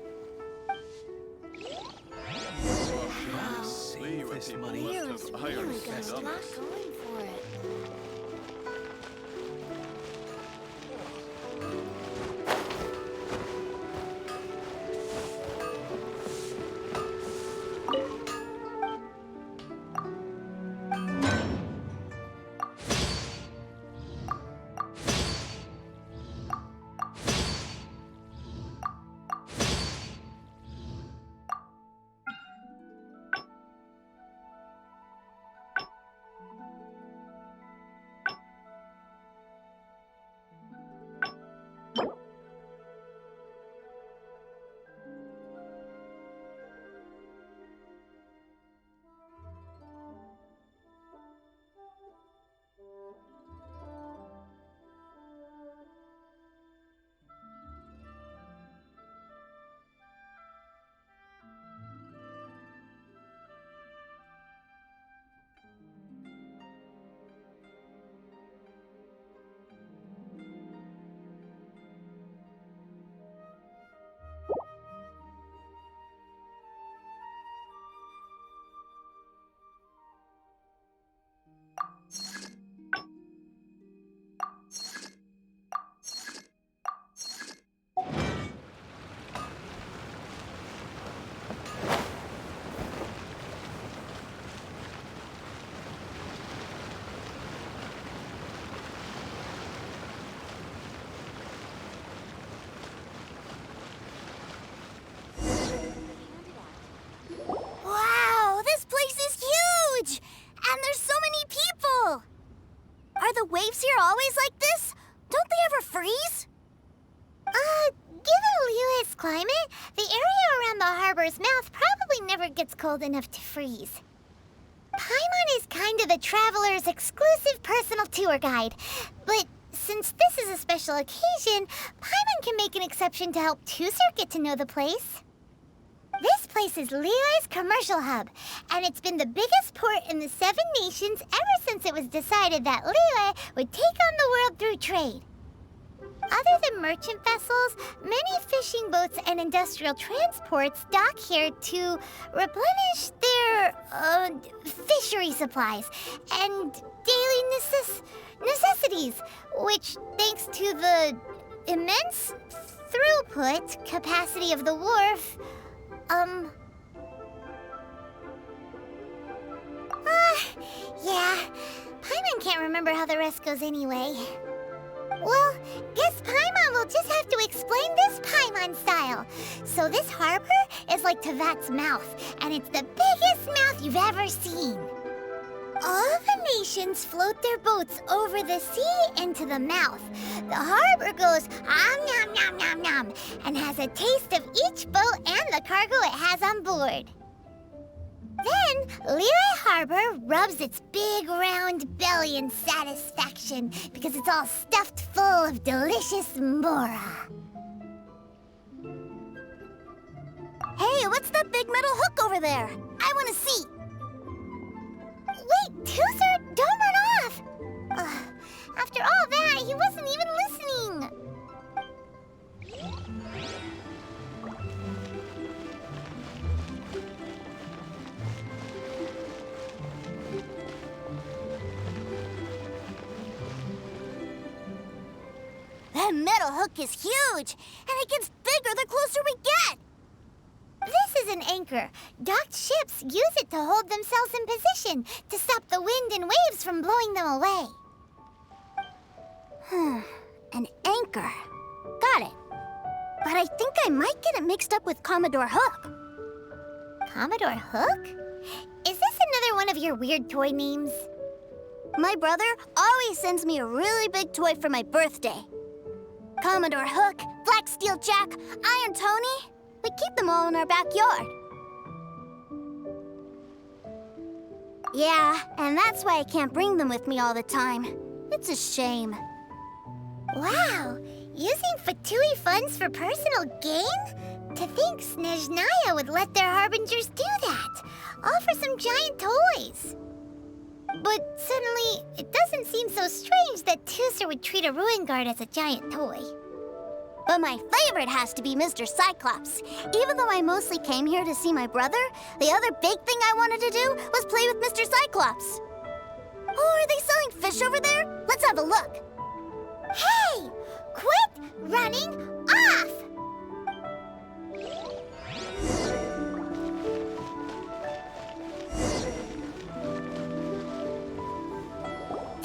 Save this money. Leo's really got a lot going for it. Wow, this place is huge! And there's so many people! Are the waves here always like this? Don't they ever freeze? Given Liyue's climate, the area around the harbor's mouth probably never gets cold enough to freeze. Paimon is kind of the traveler's exclusive personal tour guide, but since this is a special occasion, Paimon can make an exception to help Tusser get to know the place. This place is Liyue's commercial hub, and it's been the biggest port in the Seven Nations ever since it was decided that Liyue would take on the world through trade. Other than merchant vessels, many fishing boats and industrial transports dock here to replenish their, fishery supplies and daily necessities, which, thanks to the immense throughput capacity of the wharf, yeah, Paimon can't remember how the rest goes anyway. Well, guess Paimon will just have to explain this Paimon style. So this harbor is like Tevat's mouth, and it's the biggest mouth you've ever seen. All the nations float their boats over the sea into the mouth. The harbor goes nom nom nom nom and has a taste of each boat and the cargo it has on board. Then, Liyue Harbor rubs its big round belly in satisfaction because it's all stuffed full of delicious mora. Hey, what's that big metal hook over there? I want to see. Wait, Tusser, don't run off! After all that, he wasn't even listening. That metal hook is huge, and it gets bigger the closer we get. This is an anchor. Docked ships use it to hold themselves in position to stop the wind and waves from blowing them away. An anchor. Got it. but I think I might get it mixed up with Commodore Hook. Commodore Hook? Is this another one of your weird toy names? My brother always sends me a really big toy for my birthday. Commodore Hook, Black Steel Jack, Iron Tony. We keep them all in our backyard. Yeah, and that's why I can't bring them with me all the time. It's a shame. Wow, using Fatui funds for personal gain? To think Snezhnaya would let their harbingers do that, all for some giant toys. But suddenly, it doesn't seem so strange that Tooser would treat a ruin guard as a giant toy. But my favorite has to be Mr. Cyclops. Even though I mostly came here to see my brother, the other big thing I wanted to do was play with Mr. Cyclops. Oh, are they selling fish over there? Let's have a look. Hey! Quit running off!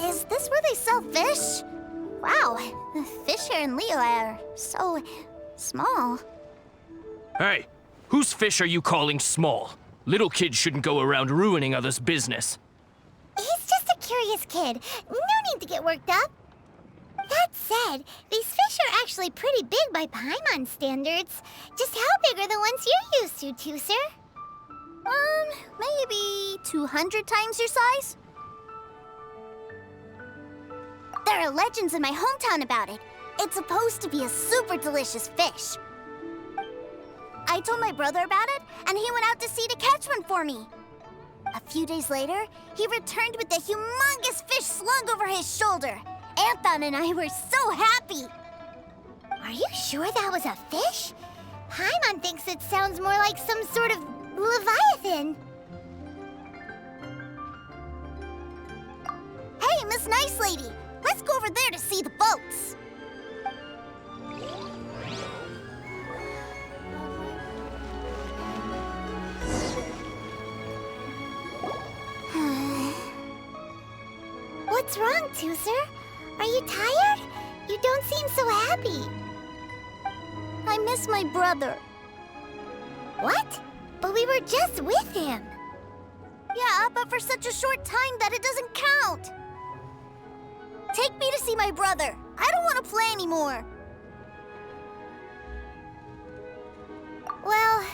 Is this where they sell fish? Wow, the fish here in Leo are so small. Hey, whose fish are you calling small? Little kids shouldn't go around ruining others' business. He's just a curious kid. No need to get worked up. That said, these fish are actually pretty big by Paimon standards. Just how big are the ones you're used to, Tooser? Maybe 200 times your size? There are legends in my hometown about it. It's supposed to be a super delicious fish. I told my brother about it, and he went out to sea to catch one for me. A few days later, he returned with a humongous fish slung over his shoulder. Anthon and I were so happy. Are you sure that was a fish? Paimon thinks it sounds more like some sort of leviathan. Hey, Miss Nice Lady, let's go over there to see the boats. What's wrong, Tooser? Are you tired? You don't seem so happy. I miss my brother. What? But we were just with him. Yeah, but for such a short time that it doesn't count. Take me to see my brother. I don't want to play anymore. Well,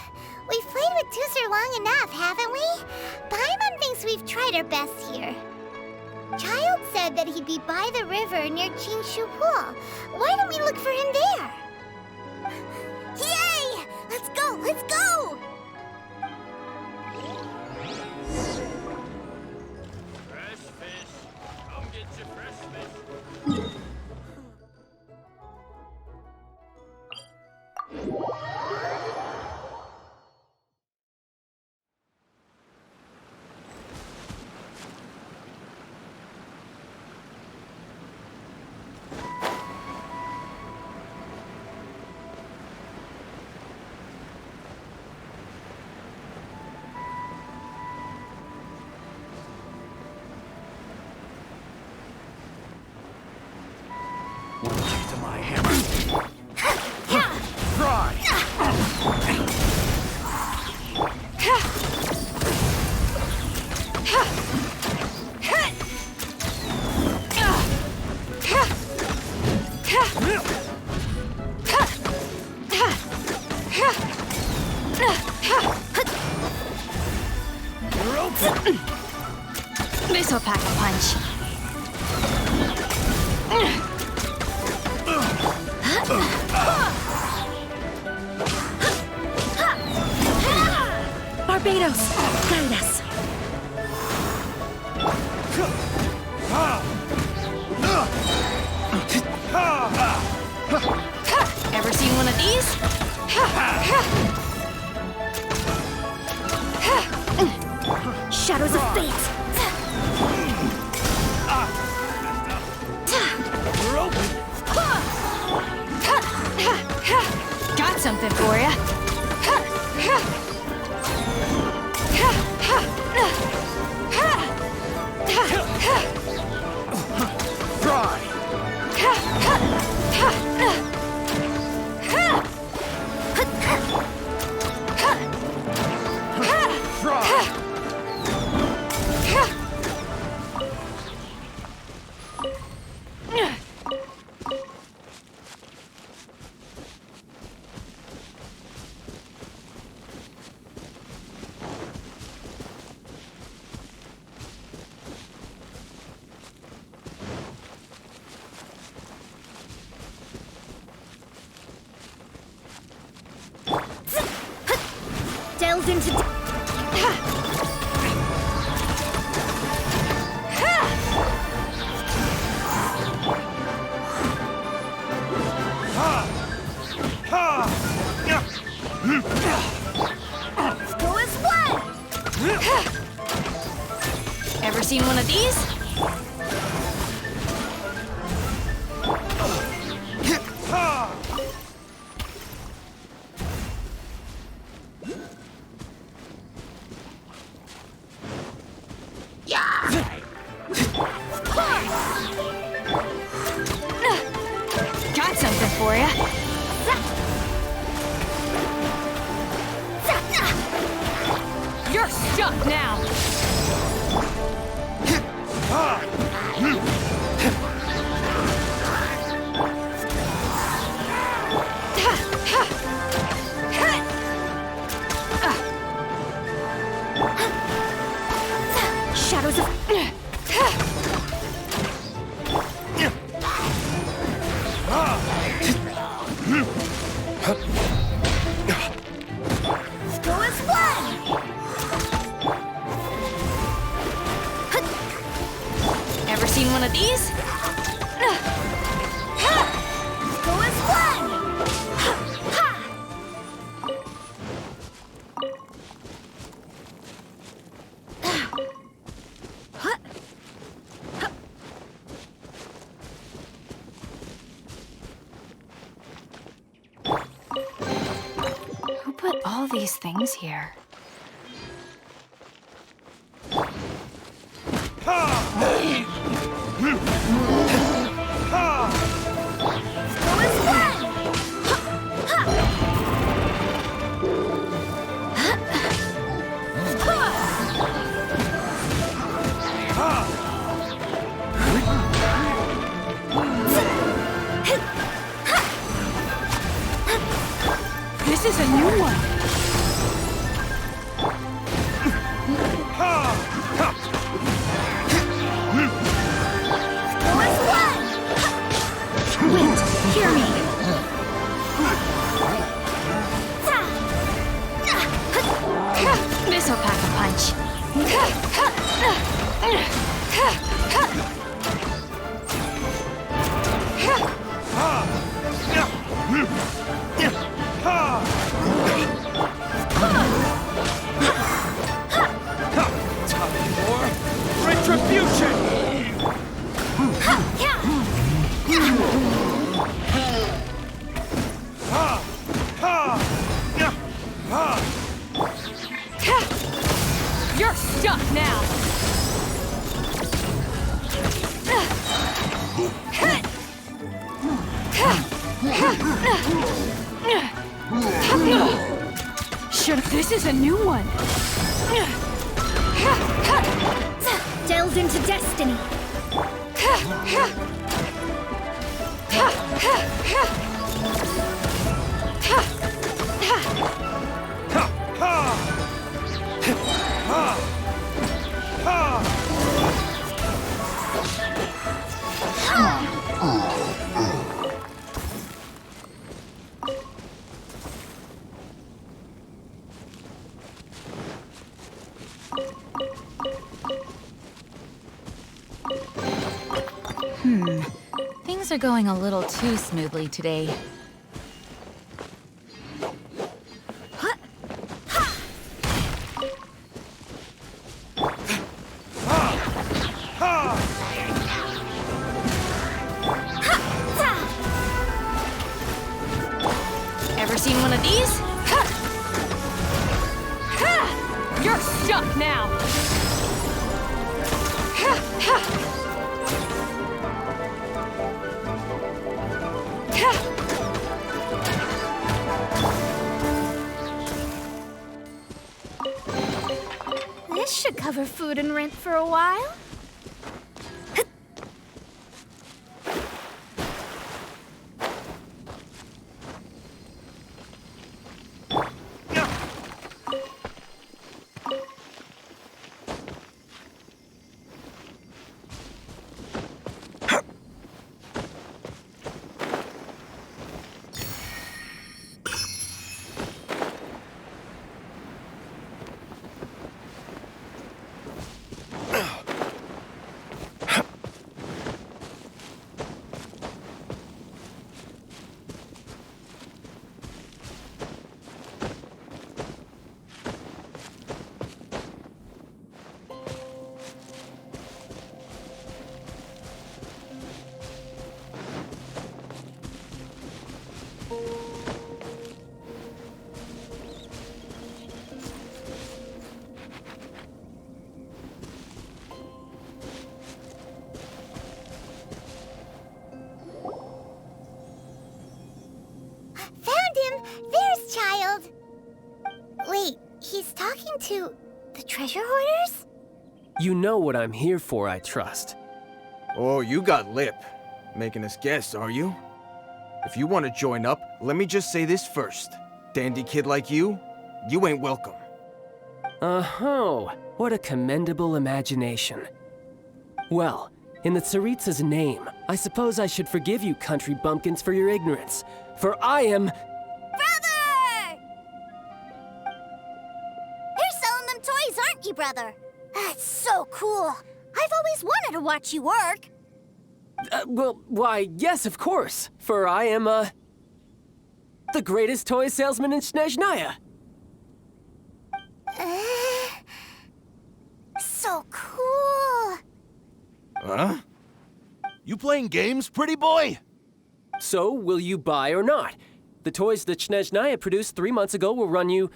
we've played with Tooser long enough, haven't we? Paimon thinks we've tried our best here. Child said that he'd be by the river near Jinshu Pool. Why don't we look for him there? Yay! Let's go! Let's go! Fresh fish. Come get your fresh fish. To my hammer. Try. This'll pack a punch. Barbados, guide us. Ever seen one of these? Shadows of fate. Got something for ya. Try. delved into... Go as one! Ever seen one of these? Got something for ya. You're stuck now. Shadows of... Go as one! Ever seen one of these? Go as one! Who put all these things here? Go as one! This is a new one. Go as one! Wait, hear me. This'll pack a punch. Retribution! You're stuck now. This is a new one. Delved into destiny. Things are going a little too smoothly today. Ever seen one of these? You're stuck now. This should cover food and rent for a while. talking to the treasure hoarders? You know what I'm here for, I trust. Oh, you got lip. Making us guess, are you? If you want to join up, let me just say this first. Dandy kid like you ain't welcome. Oh, what a commendable imagination. Well, in the Tsaritsa's name, I suppose I should forgive you country bumpkins for your ignorance, for I am... Brother! You're selling them toys, aren't you, brother? That's so cool. I've always wanted to watch you work. Well, why, yes, of course, for I am, the greatest toy salesman in Snezhnaya. So cool. Huh? You playing games, pretty boy? So, will you buy or not? The toys that Snezhnaya produced 3 months ago will run you,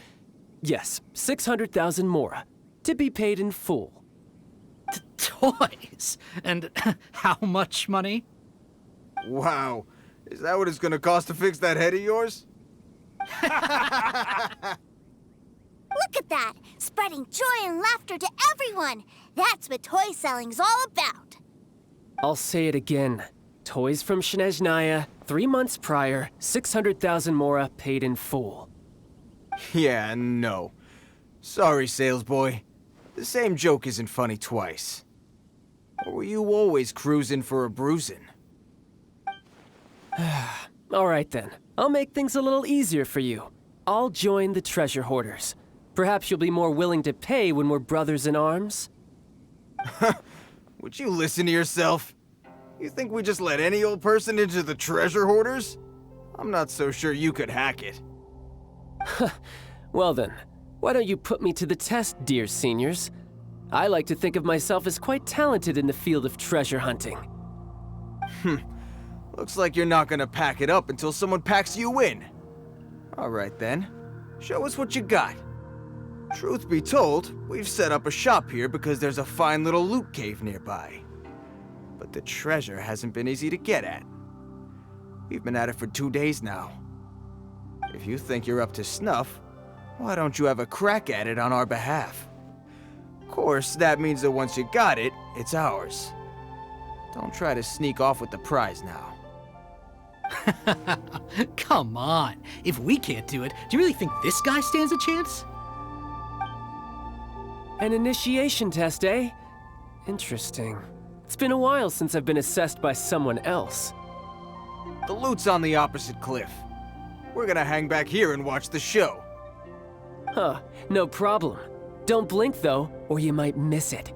yes, 600,000 mora, to be paid in full. Toys? And how much money? Wow. Is that what it's gonna cost to fix that head of yours? Look at that! Spreading joy and laughter to everyone! That's what toy selling's all about! I'll say it again. Toys from Snezhnaya, 3 months prior, 600,000 mora paid in full. Yeah, no. Sorry, sales boy. The same joke isn't funny twice. Or were you always cruising for a bruising? All right then. I'll make things a little easier for you. I'll join the treasure hoarders. Perhaps you'll be more willing to pay when we're brothers in arms? Would you listen to yourself? You think we just let any old person into the treasure hoarders? I'm not so sure you could hack it. Well then, why don't you put me to the test, dear seniors? I like to think of myself as quite talented in the field of treasure hunting. Looks like you're not gonna pack it up until someone packs you in. All right then, show us what you got. Truth be told, we've set up a shop here because there's a fine little loot cave nearby. But the treasure hasn't been easy to get at. We've been at it for 2 days now. If you think you're up to snuff, why don't you have a crack at it on our behalf? Of course, that means that once you got it, it's ours. Don't try to sneak off with the prize now. Come on. If we can't do it, do you really think this guy stands a chance? An initiation test, eh? Interesting. It's been a while since I've been assessed by someone else. The loot's on the opposite cliff. We're gonna hang back here and watch the show. Huh, no problem. Don't blink though, or you might miss it.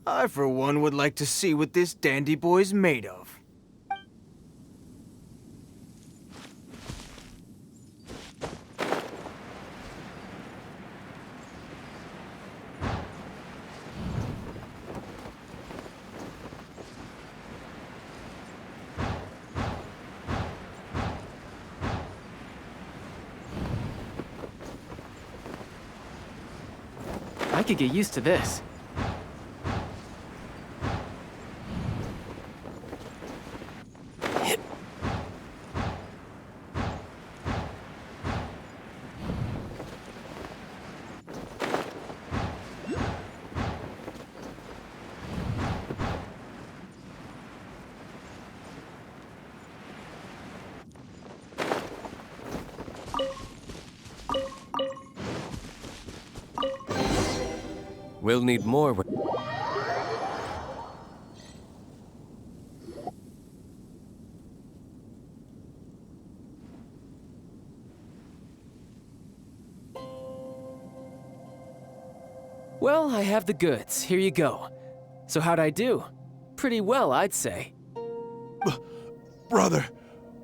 I, for one, would like to see what this dandy boy's made of. I could get used to this. We'll need more. Well, I have the goods. Here you go. So how'd I do? Pretty well, I'd say. Brother,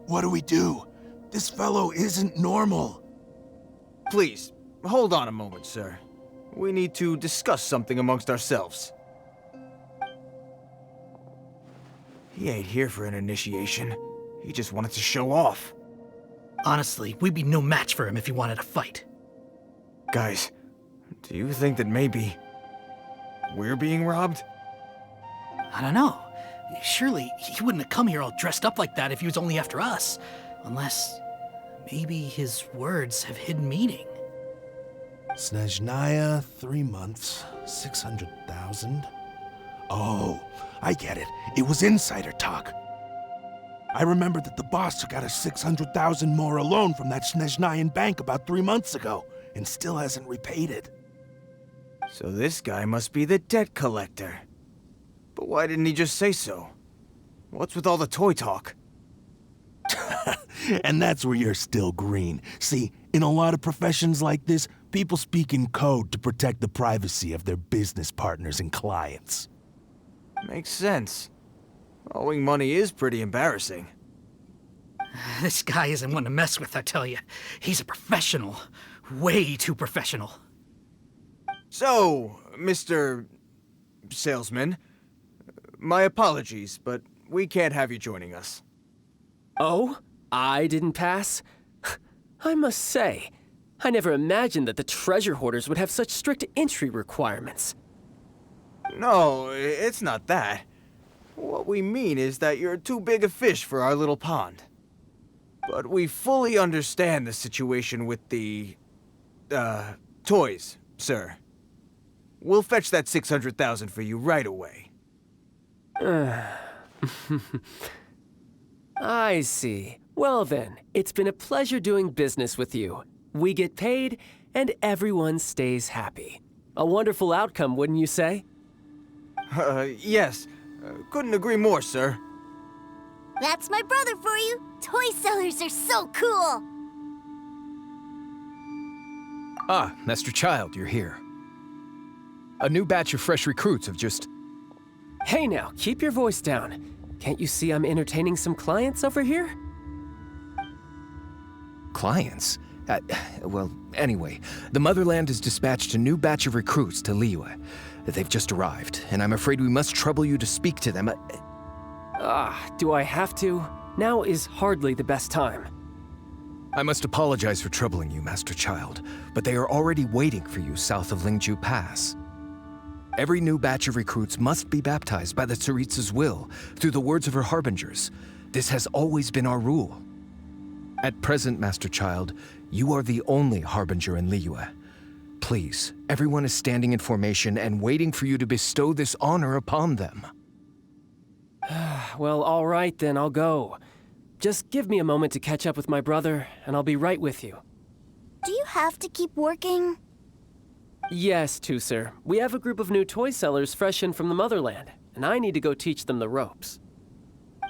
what do we do? This fellow isn't normal. Please, hold on a moment, sir. We need to discuss something amongst ourselves. He ain't here for an initiation. He just wanted to show off. Honestly, we'd be no match for him if he wanted to fight. Guys, do you think that maybe we're being robbed? I don't know. Surely he wouldn't have come here all dressed up like that if he was only after us. Unless maybe his words have hidden meaning. Snezhnaya, 3 months, 600,000. Oh, I get it. It was insider talk. I remember that the boss took out a 600,000 more loan from that Snezhnayan bank about 3 months ago, and still hasn't repaid it. So this guy must be the debt collector. But why didn't he just say so? What's with all the toy talk? And that's where you're still green. See, in a lot of professions like this, people speak in code to protect the privacy of their business partners and clients. Makes sense. Owing money is pretty embarrassing. This guy isn't one to mess with, I tell you. He's a professional. Way too professional. So, Mr. Salesman, my apologies, but we can't have you joining us. Oh? I didn't pass? I must say, I never imagined that the treasure hoarders would have such strict entry requirements. No, it's not that. What we mean is that you're too big a fish for our little pond. But we fully understand the situation with the, toys, sir. We'll fetch that 600,000 for you right away. I see. Well then, it's been a pleasure doing business with you. We get paid, and everyone stays happy. A wonderful outcome, wouldn't you say? Yes. Couldn't agree more, sir. That's my brother for you. Toy sellers are so cool. Ah, Master Child, you're here. A new batch of fresh recruits have just... Hey now, keep your voice down. Can't you see I'm entertaining some clients over here? Clients? Well, anyway, the Motherland has dispatched a new batch of recruits to Liyue. They've just arrived, and I'm afraid we must trouble you to speak to them. Do I have to? Now is hardly the best time. I must apologize for troubling you, Master Child, but they are already waiting for you south of Lingju Pass. Every new batch of recruits must be baptized by the Tsaritsa's will, through the words of her harbingers. This has always been our rule. At present, Master Child, you are the only harbinger in Liyue. Please, everyone is standing in formation and waiting for you to bestow this honor upon them. Well, all right then, I'll go. Just give me a moment to catch up with my brother, and I'll be right with you. Do you have to keep working? Yes, sir. We have a group of new toy sellers fresh in from the Motherland, and I need to go teach them the ropes.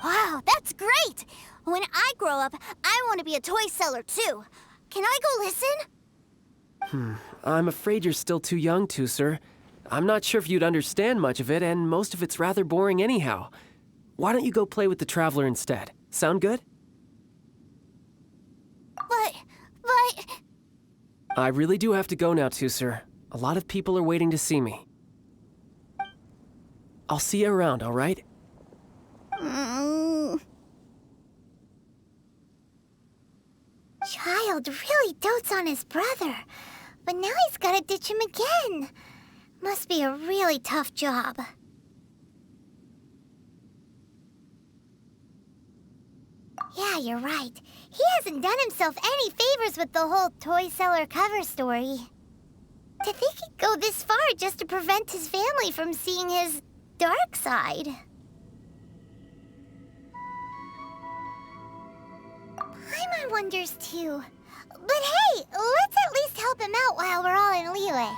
Wow, that's great! When I grow up, I want to be a toy seller too. Can I go listen? I'm afraid you're still too young, sir. I'm not sure if you'd understand much of it, and most of it's rather boring anyhow. Why don't you go play with the Traveler instead? Sound good? But... I really do have to go now, sir. A lot of people are waiting to see me. I'll see you around, all right? Child really dotes on his brother, but now he's gotta ditch him again. Must be a really tough job. Yeah, you're right. He hasn't done himself any favors with the whole toy seller cover story. To think he'd go this far just to prevent his family from seeing his dark side. Paimon wonders too. But hey, let's at least help him out while we're all in Liyue.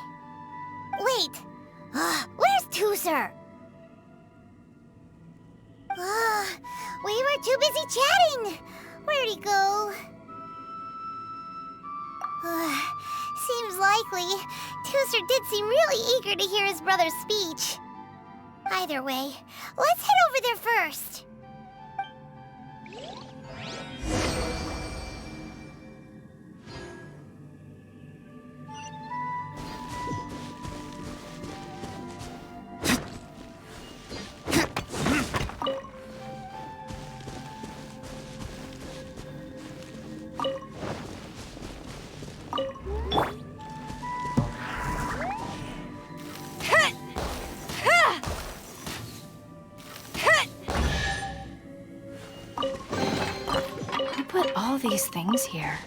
Wait, where's Tuser? We were too busy chatting. Where'd he go? Seems likely. Tuser did seem really eager to hear his brother's speech. Either way, let's head over there first. these things here?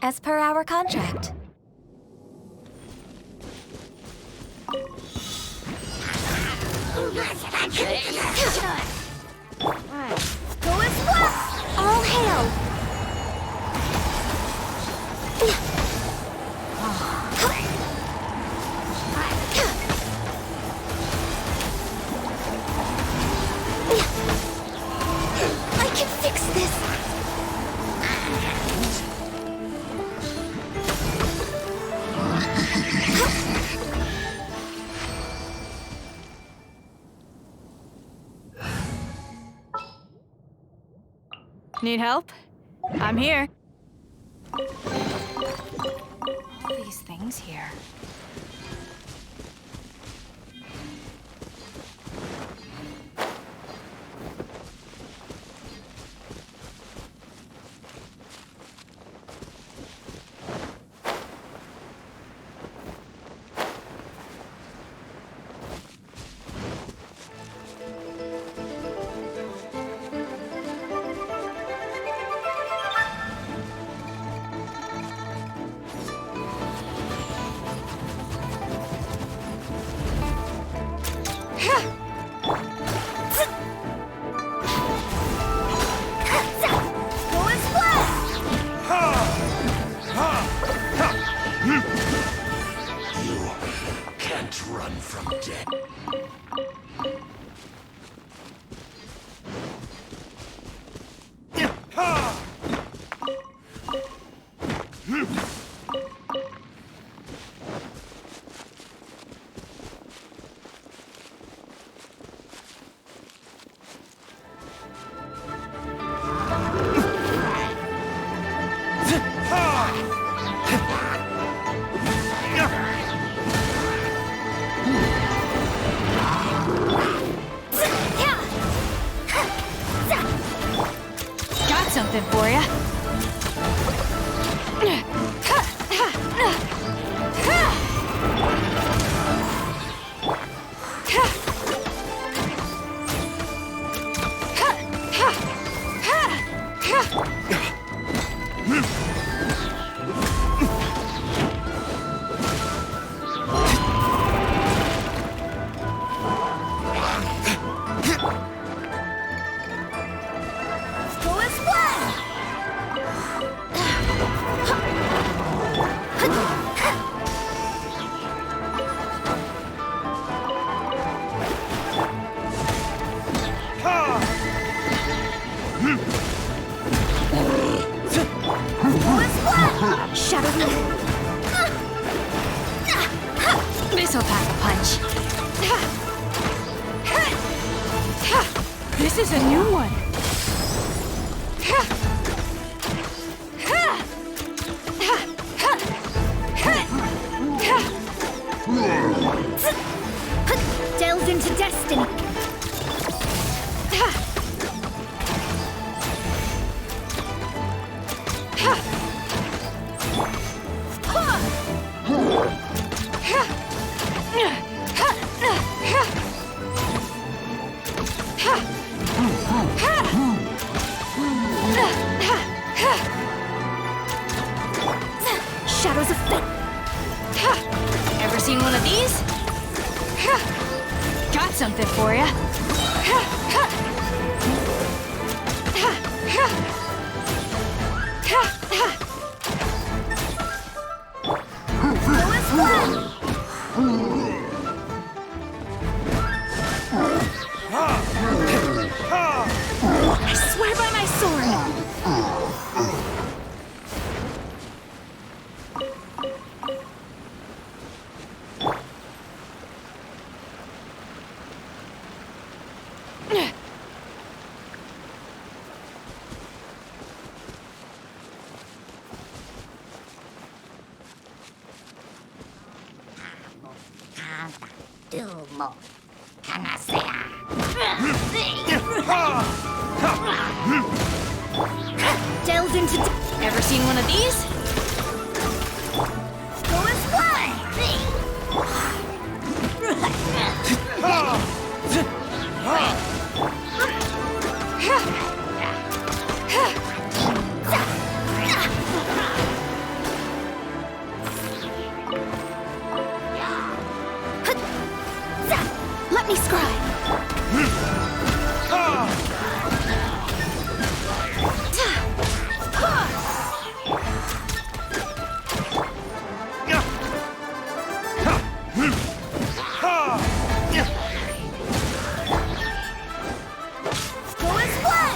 As per our contract. Go as flat! All hail! I can fix this! Need help? I'm here. All these things here. Something for ya. This'll pack a punch. This is a new one. Delves into destiny. Shadows of fate. Ever seen one of these? Got something for ya. I swear by my sword! Dumo. Kangasea. Delves into... Ever seen one of these? Go and fly! Let me scribe. Go and fly!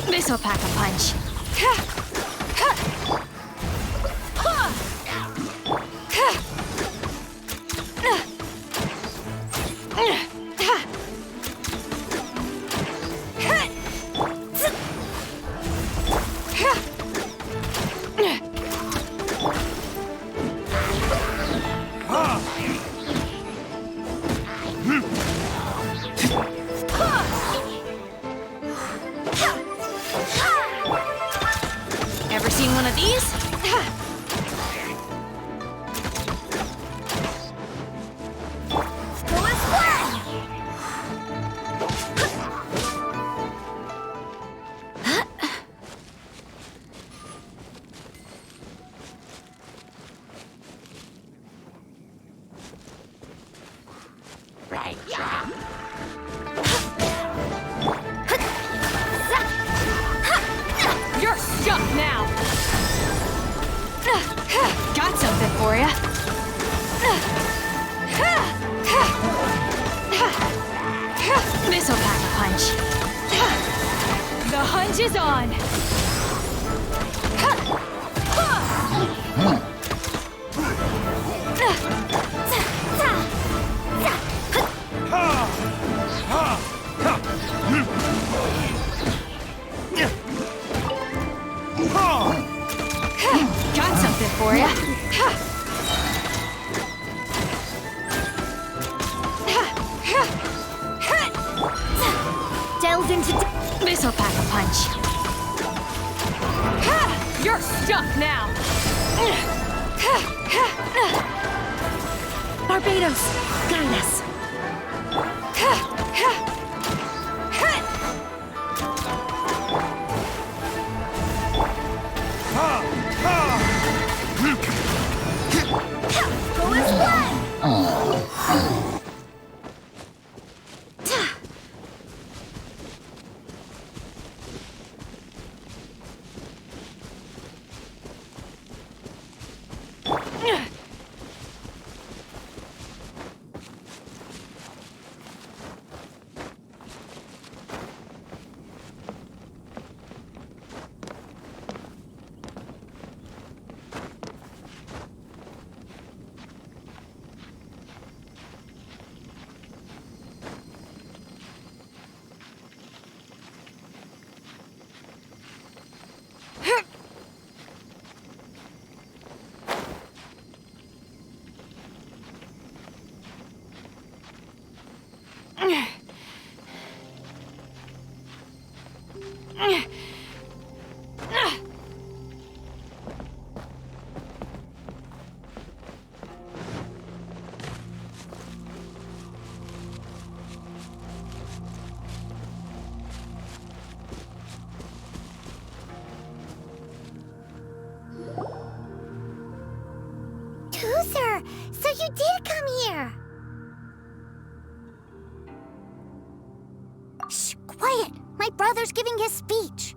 This'll pack a punch. Ever seen one of these? Go and fly! You're stuck now! Got something for ya! This'll pack a punch. The hunt is on! Got something for ya! Delves into... This'll pack a punch. You're stuck now! Barbados, guide us! Go and fly! Toozer, so you did come here! Shh, quiet! My brother's giving his speech.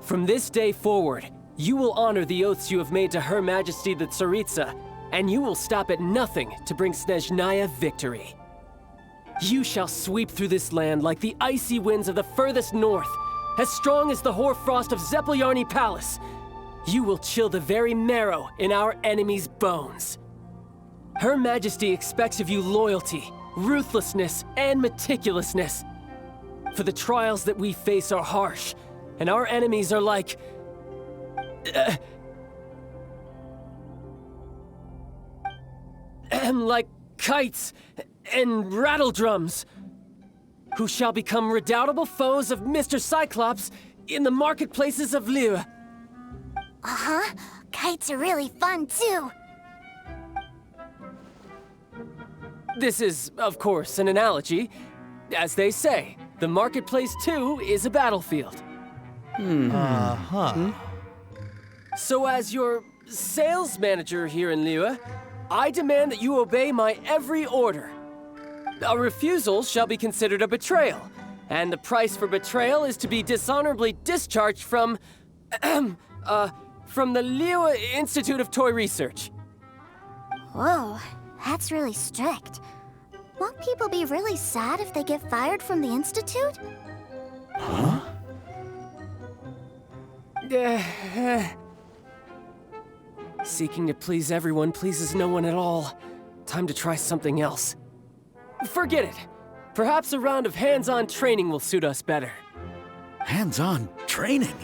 From this day forward, you will honor the oaths you have made to Her Majesty the Tsaritsa, and you will stop at nothing to bring Snezhnaya victory. You shall sweep through this land like the icy winds of the furthest north, as strong as the hoarfrost of Zepelyarny Palace, You will chill the very marrow in our enemies' bones. Her Majesty expects of you loyalty, ruthlessness, and meticulousness. For the trials that we face are harsh, and our enemies are like... like kites and rattle drums, who shall become redoubtable foes of Mr. Cyclops in the marketplaces of Liyue. Uh-huh. Kites are really fun, too. This is, of course, an analogy. As they say, the marketplace, too, is a battlefield. So as your sales manager here in Liyue, I demand that you obey my every order. A refusal shall be considered a betrayal, and the price for betrayal is to be dishonorably discharged from the Liyue Institute of Toy Research. Whoa, that's really strict. Won't people be really sad if they get fired from the Institute? Huh? Seeking to please everyone pleases no one at all. Time to try something else. Forget it. Perhaps a round of hands-on training will suit us better. Hands-on training?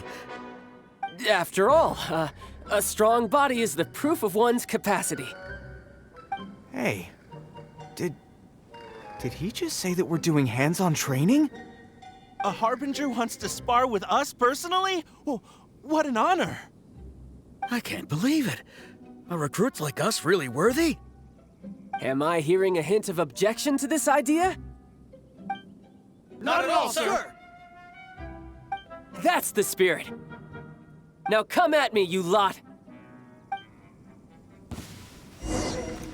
After all, a strong body is the proof of one's capacity. Hey, did he just say that we're doing hands-on training? A Harbinger wants to spar with us personally? Oh, what an honor! I can't believe it. Are recruits like us really worthy? Am I hearing a hint of objection to this idea? Not at all, sir! That's the spirit. Now come at me, you lot!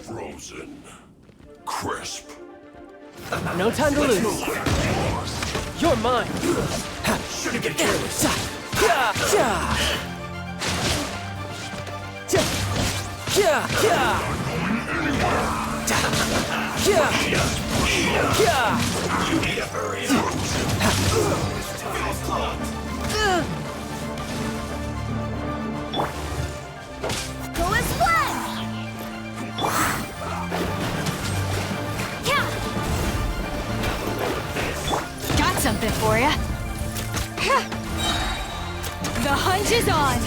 Frozen. Crisp. No time to lose. You're mine! Shouldn't get careless. You need a hurry up. Go and splat! Got something for ya. The hunt is on.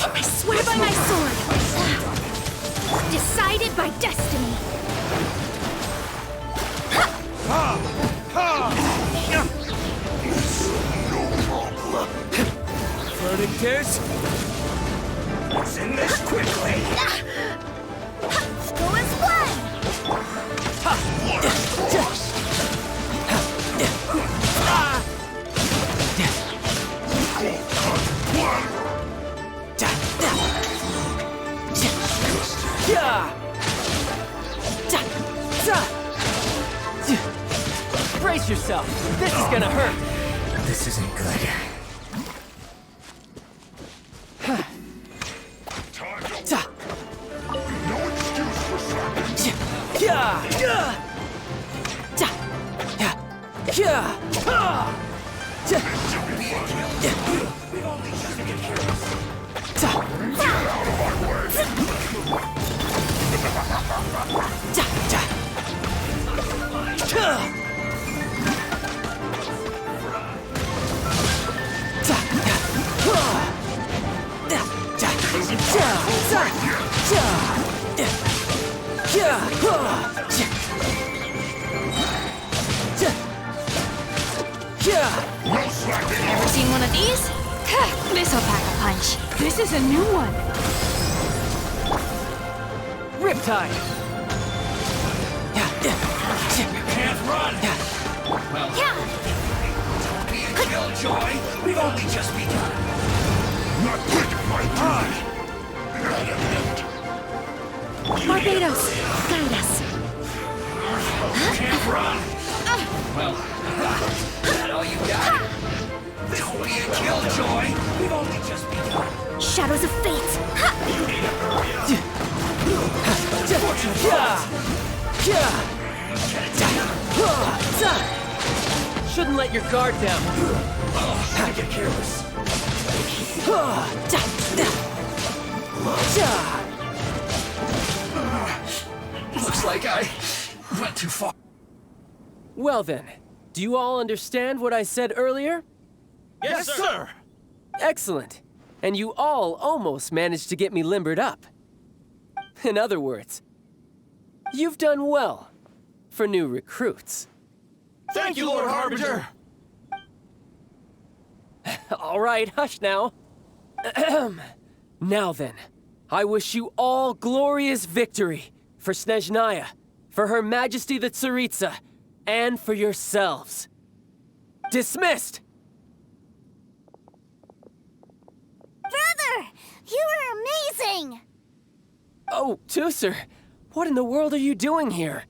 I swear by my sword! Decided by destiny! Floating tears? What's in this quickly? Go and splat! Brace yourself. This is gonna hurt. This isn't good. No excuse for slacking. We've only just been careless. Ever seen one of these? This'll pack a punch. This is a new one. Riptide. Can't run. Well, don't be a killjoy. We've only just begun. Not quick, my duty. Barbados, guide us. Can't run. Well, that all you got? Don't be a killjoy. We've only just begun. Shadows of fate. You need to hurry up. Shouldn't let your guard down. Don't get careless. Looks like I went too far. Well then, do you all understand what I said earlier? Yes, sir! Excellent. And you all almost managed to get me limbered up. In other words, you've done well for new recruits. Thank you, Lord Harbinger! All right, hush now. Now then, I wish you all glorious victory for Snezhnaya, for Her Majesty the Tsaritsa, and for yourselves. Dismissed! Brother! You were amazing! Oh, Tusser, what in the world are you doing here?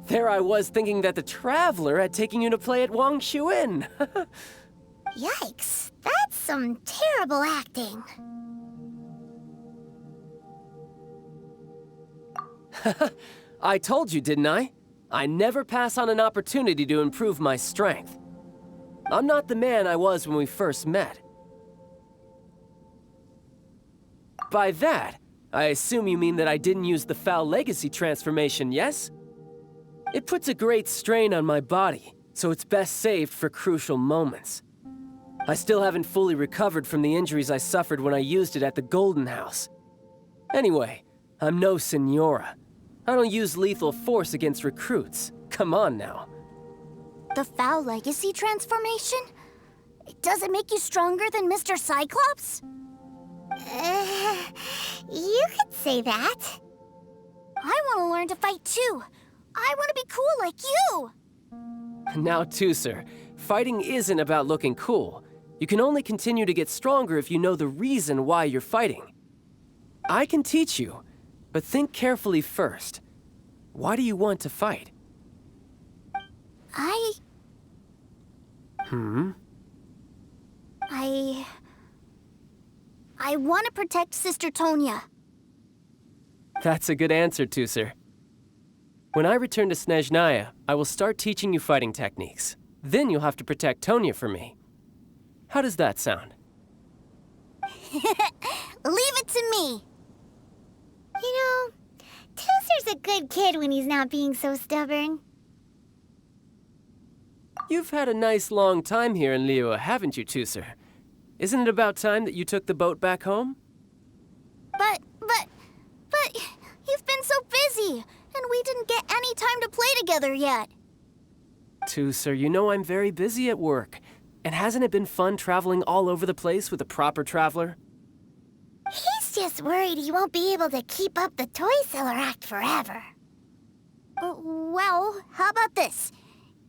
There I was thinking that the Traveler had taken you to play at Wang Shuin. Yikes, that's some terrible acting. I told you, didn't I? I never pass on an opportunity to improve my strength. I'm not the man I was when we first met. By that, I assume you mean that I didn't use the Foul Legacy transformation, yes? It puts a great strain on my body, so it's best saved for crucial moments. I still haven't fully recovered from the injuries I suffered when I used it at the Golden House. Anyway, I'm no Senora. I don't use lethal force against recruits. Come on now. The Foul Legacy transformation? Does it make you stronger than Mr. Cyclops? You could say that. I want to learn to fight too. I want to be cool like you! Now, Tusser, fighting isn't about looking cool. You can only continue to get stronger if you know the reason why you're fighting. I can teach you, but think carefully first. Why do you want to fight? I want to protect Sister Tonya. That's a good answer, Tusser. When I return to Snezhnaya, I will start teaching you fighting techniques. Then you'll have to protect Tonya for me. How does that sound? Leave it to me. You know, Tusser's a good kid when he's not being so stubborn. You've had a nice long time here in Liyue, haven't you, Tusser? Isn't it about time that you took the boat back home? But you've been so busy, and we didn't get any time to play together yet. Tusser, you know I'm very busy at work. And hasn't it been fun traveling all over the place with a proper traveler? He's just worried he won't be able to keep up the toy seller act forever. Well, how about this?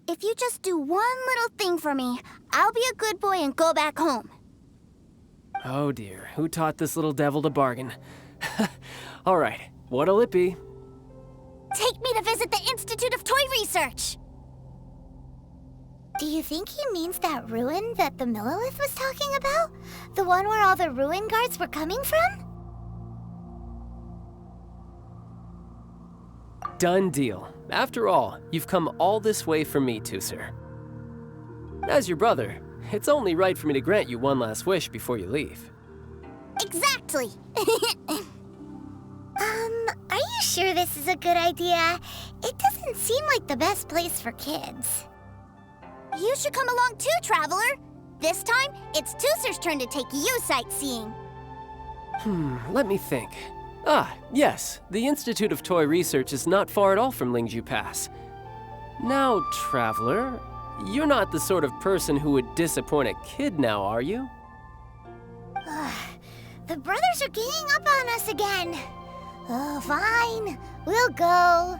If you just do one little thing for me, I'll be a good boy and go back home. Oh dear, who taught this little devil to bargain? All right, what'll it be? Take me to visit the Institute of Toy Research! Do you think he means that ruin that the Millilith was talking about? The one where all the ruin guards were coming from? Done deal. After all, you've come all this way for me, Tusser. As your brother, it's only right for me to grant you one last wish before you leave. Exactly! Are you sure this is a good idea? It doesn't seem like the best place for kids. You should come along too, Traveler! This time, it's Tusser's turn to take you sightseeing. Let me think. Ah, yes, the Institute of Toy Research is not far at all from Lingju Pass. Now, Traveler, you're not the sort of person who would disappoint a kid now, are you? The brothers are ganging up on us again. Oh, fine. We'll go.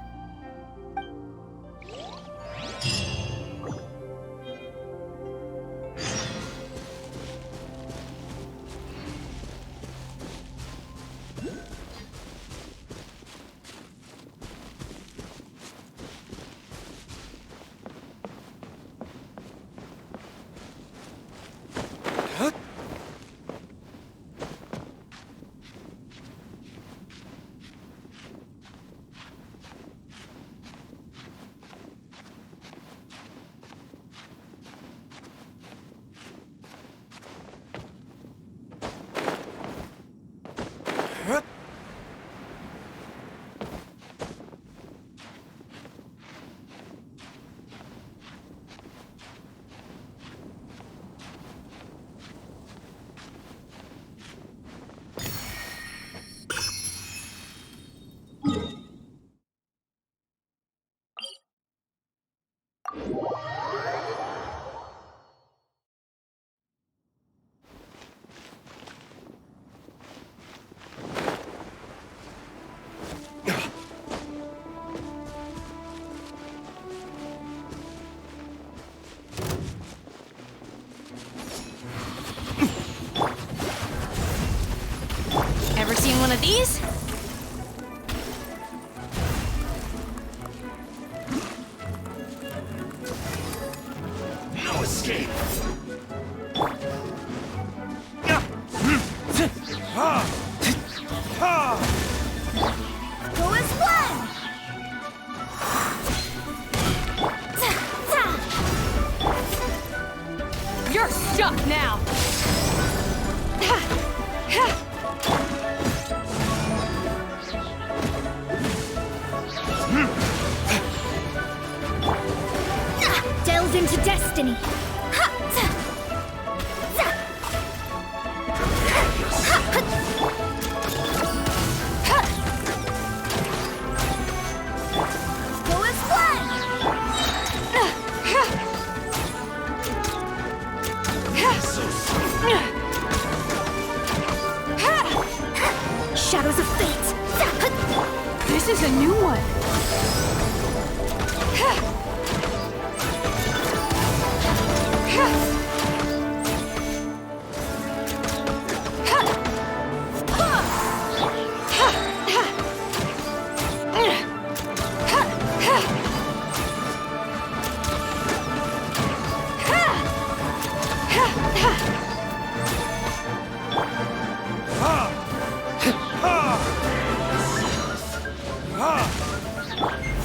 these? No escape. Go as planned! You're stuck now! Delve into destiny! Go as planned! Shadows of fate! This is a new one!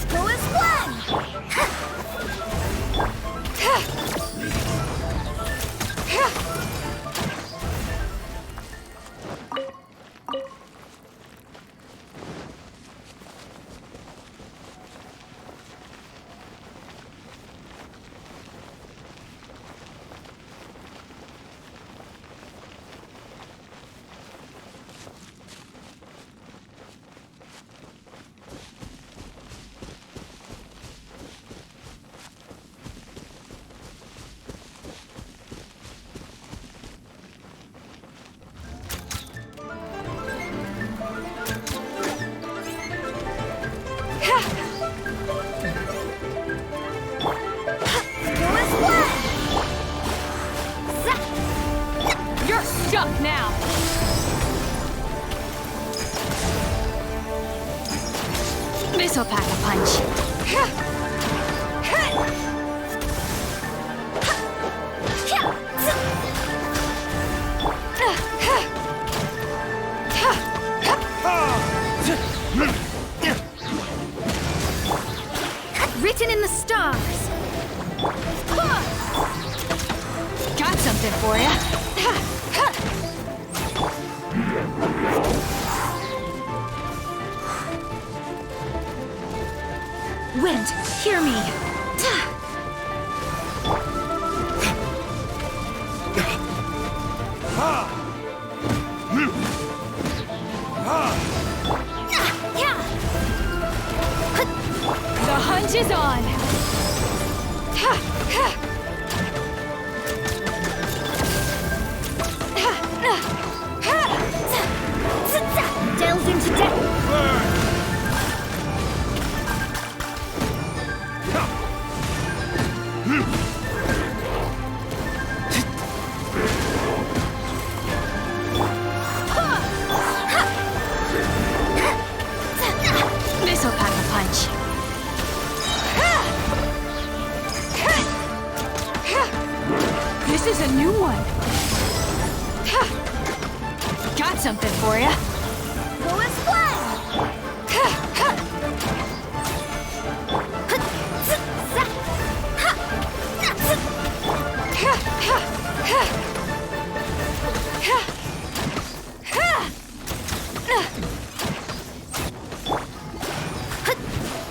Go as planned! You're stuck now! This'll pack a punch. Written in the stars! Got something for ya. Wind, hear me! The hunt is on! Delve into death! This'll pack a punch. This is a new one. Got something for ya. Go as planned!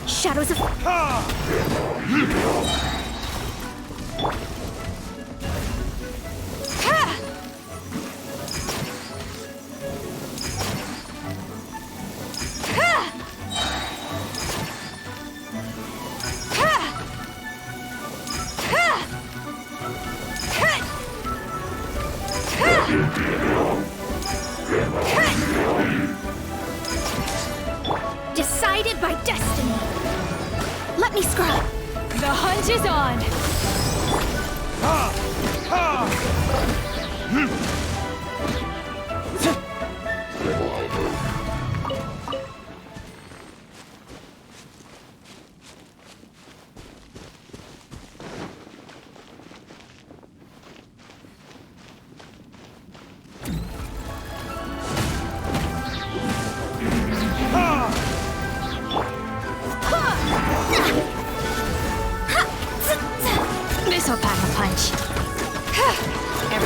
Shadows of... Decided by destiny. Let me scrub. The hunt is on.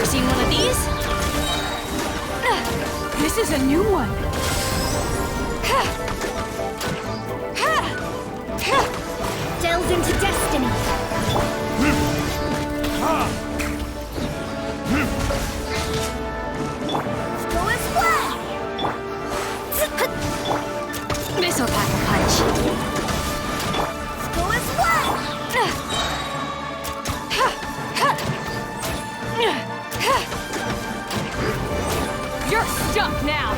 seen one of these? This is a new one. Delved into destiny. Go as one. This'll pack a punch. Go as one. You're stuck now.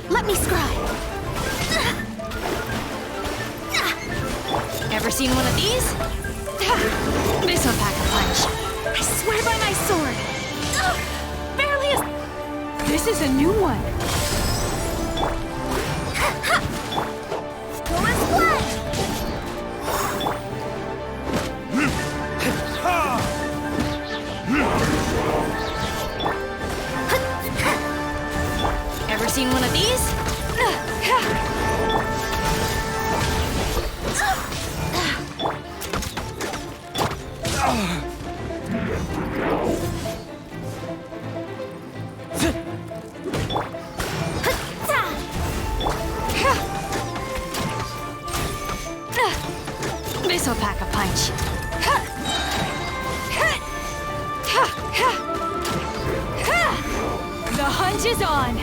Let me scry. Ever seen one of these? This'll pack a punch. I swear by my sword. Barely is. This is a new one. Go as one. Ever seen one of these? This'll pack a punch. The hunt is on.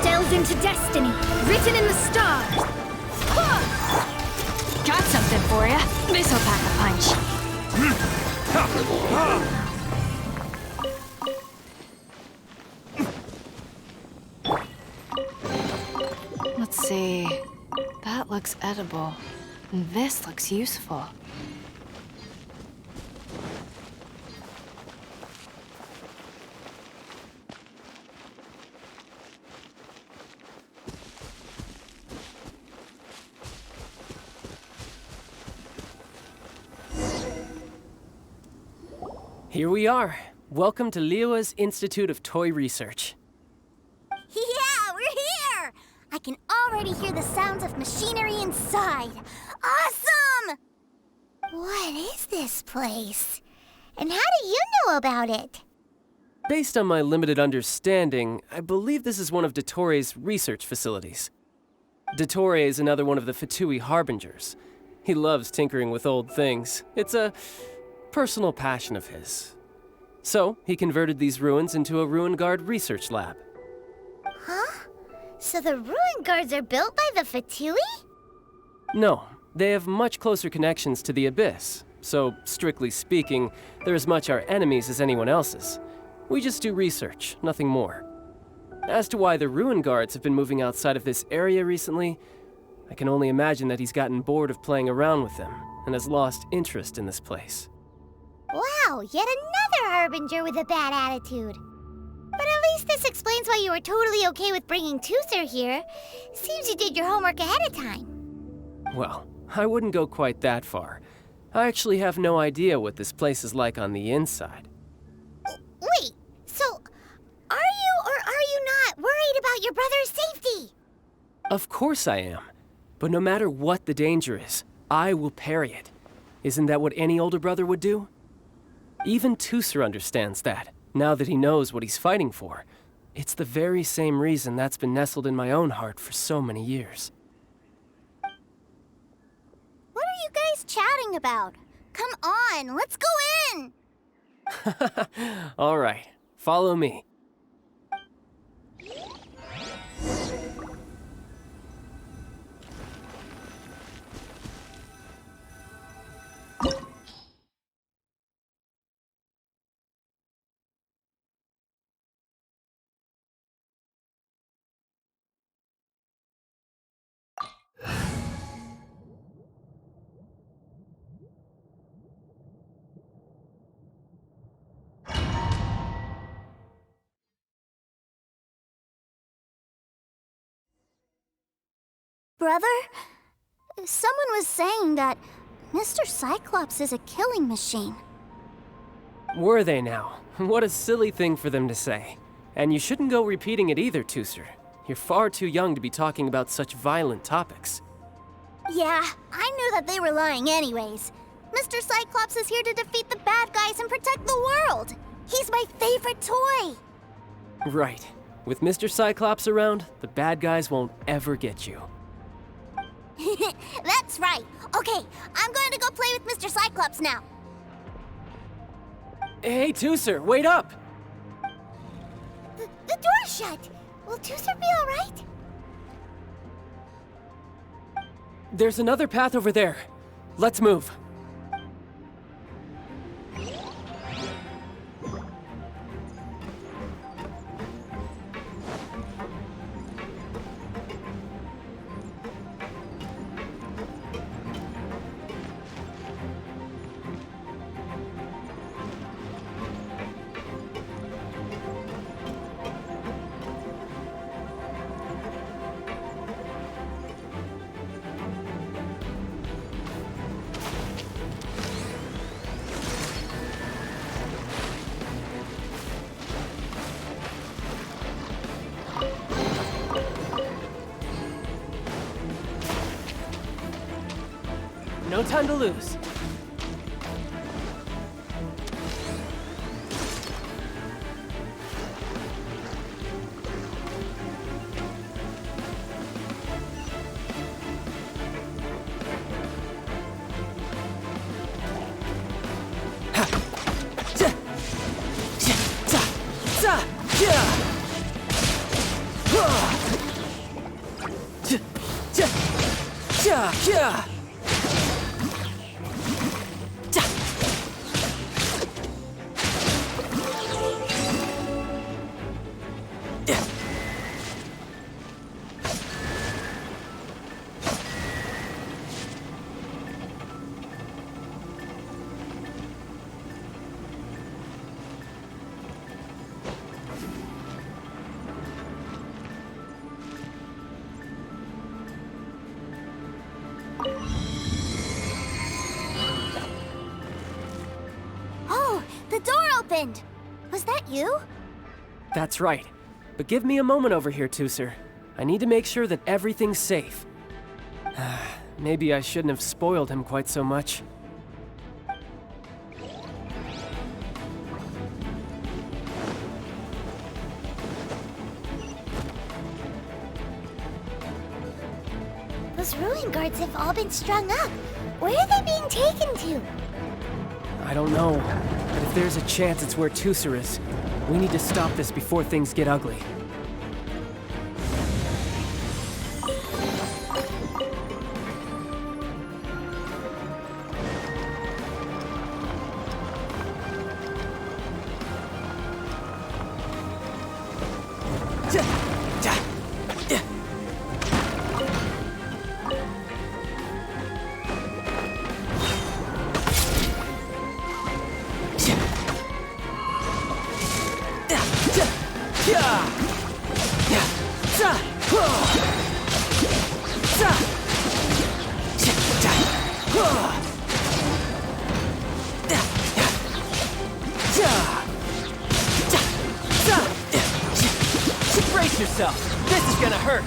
Delved into destiny, written in the stars. Got something for ya. This'll pack a punch. Let's see. That looks edible. And this looks useful. Here we are. Welcome to Liyue's Institute of Toy Research. Yeah, we're here! I can already hear the sounds of machinery inside. Awesome! What is this place? And how do you know about it? Based on my limited understanding, I believe this is one of Dottoro's research facilities. Dottore is another one of the Fatui Harbingers. He loves tinkering with old things. It's a personal passion of his. So, he converted these ruins into a Ruin Guard research lab. Huh? So the ruin guards are built by the Fatui? No, they have much closer connections to the Abyss. So, strictly speaking, they're as much our enemies as anyone else's. We just do research, nothing more. As to why the Ruin Guards have been moving outside of this area recently, I can only imagine that he's gotten bored of playing around with them and has lost interest in this place. Wow, yet another Harbinger with a bad attitude. But at least this explains why you were totally okay with bringing Tooser here. Seems you did your homework ahead of time. Well, I wouldn't go quite that far. I actually have no idea what this place is like on the inside. Wait, so are you or are you not worried about your brother's safety? Of course I am. But no matter what the danger is, I will parry it. Isn't that what any older brother would do? Even Tooser understands that, now that he knows what he's fighting for. It's the very same reason that's been nestled in my own heart for so many years. What are you guys chatting about? Come on, let's go in! All right, follow me. Brother? Someone was saying that Mr. Cyclops is a killing machine. Were they now? What a silly thing for them to say. And you shouldn't go repeating it either, Tooser. You're far too young to be talking about such violent topics. Yeah, I knew that they were lying anyways. Mr. Cyclops is here to defeat the bad guys and protect the world. He's my favorite toy. Right. With Mr. Cyclops around, the bad guys won't ever get you. That's right. Okay, I'm going to go play with Mr. Cyclops now. Hey, Tooser, wait up! The door's shut. Will Tooser be all right? There's another path over there. Let's move. No time to lose. Oh, the door opened. Was that you? That's right. But give me a moment over here, Tooser. I need to make sure that everything's safe. Maybe I shouldn't have spoiled him quite so much. Those ruin guards have all been strung up. Where are they being taken to? I don't know, but if there's a chance it's where Tooser is, we need to stop this before things get ugly. Brace yourself! This is gonna hurt!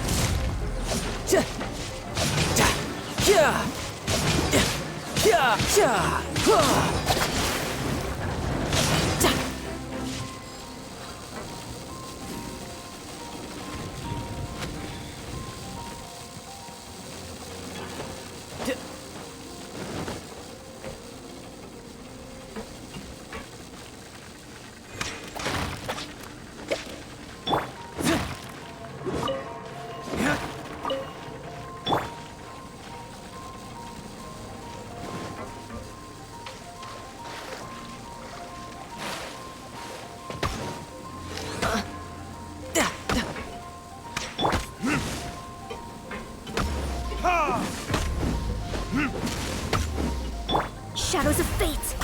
Shadows of Fate!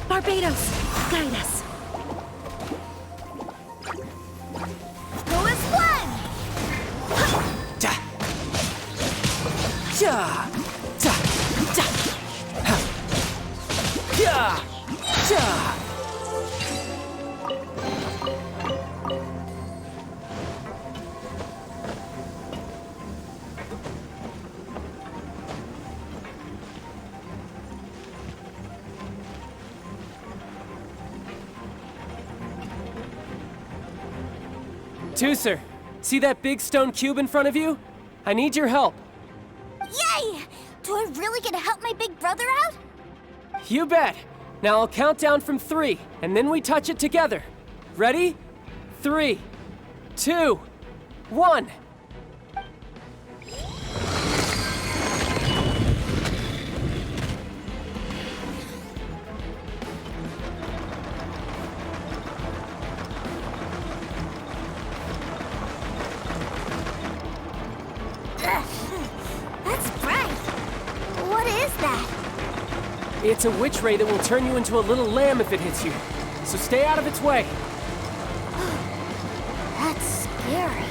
Barbados, guide us! Who is one? Ja! Ja! Ja! Ha! Ja! Ja! Tooser, see that big stone cube in front of you? I need your help. Yay! Do I really get to help my big brother out? You bet. Now I'll count down from 3, and then we touch it together. Ready? 3, 2, 1. That's bright. What is that? It's a witch ray that will turn you into a little lamb if it hits you. So stay out of its way. That's scary.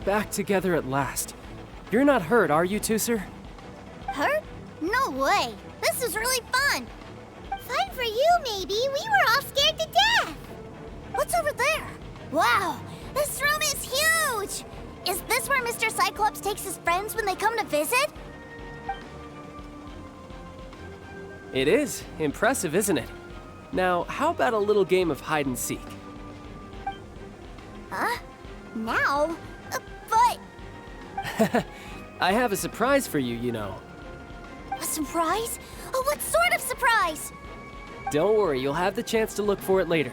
Back together at last. You're not hurt, are you, Tooser? Hurt? No way. This is really fun. Fun for you, maybe. We were all scared to death. What's over there? Wow, this room is huge. Is this where Mr. Cyclops takes his friends when they come to visit? It is. Impressive, isn't it? Now, how about a little game of hide and seek? Huh? Now? But... I have a surprise for you, you know. A surprise? Oh, what sort of surprise? Don't worry, you'll have the chance to look for it later.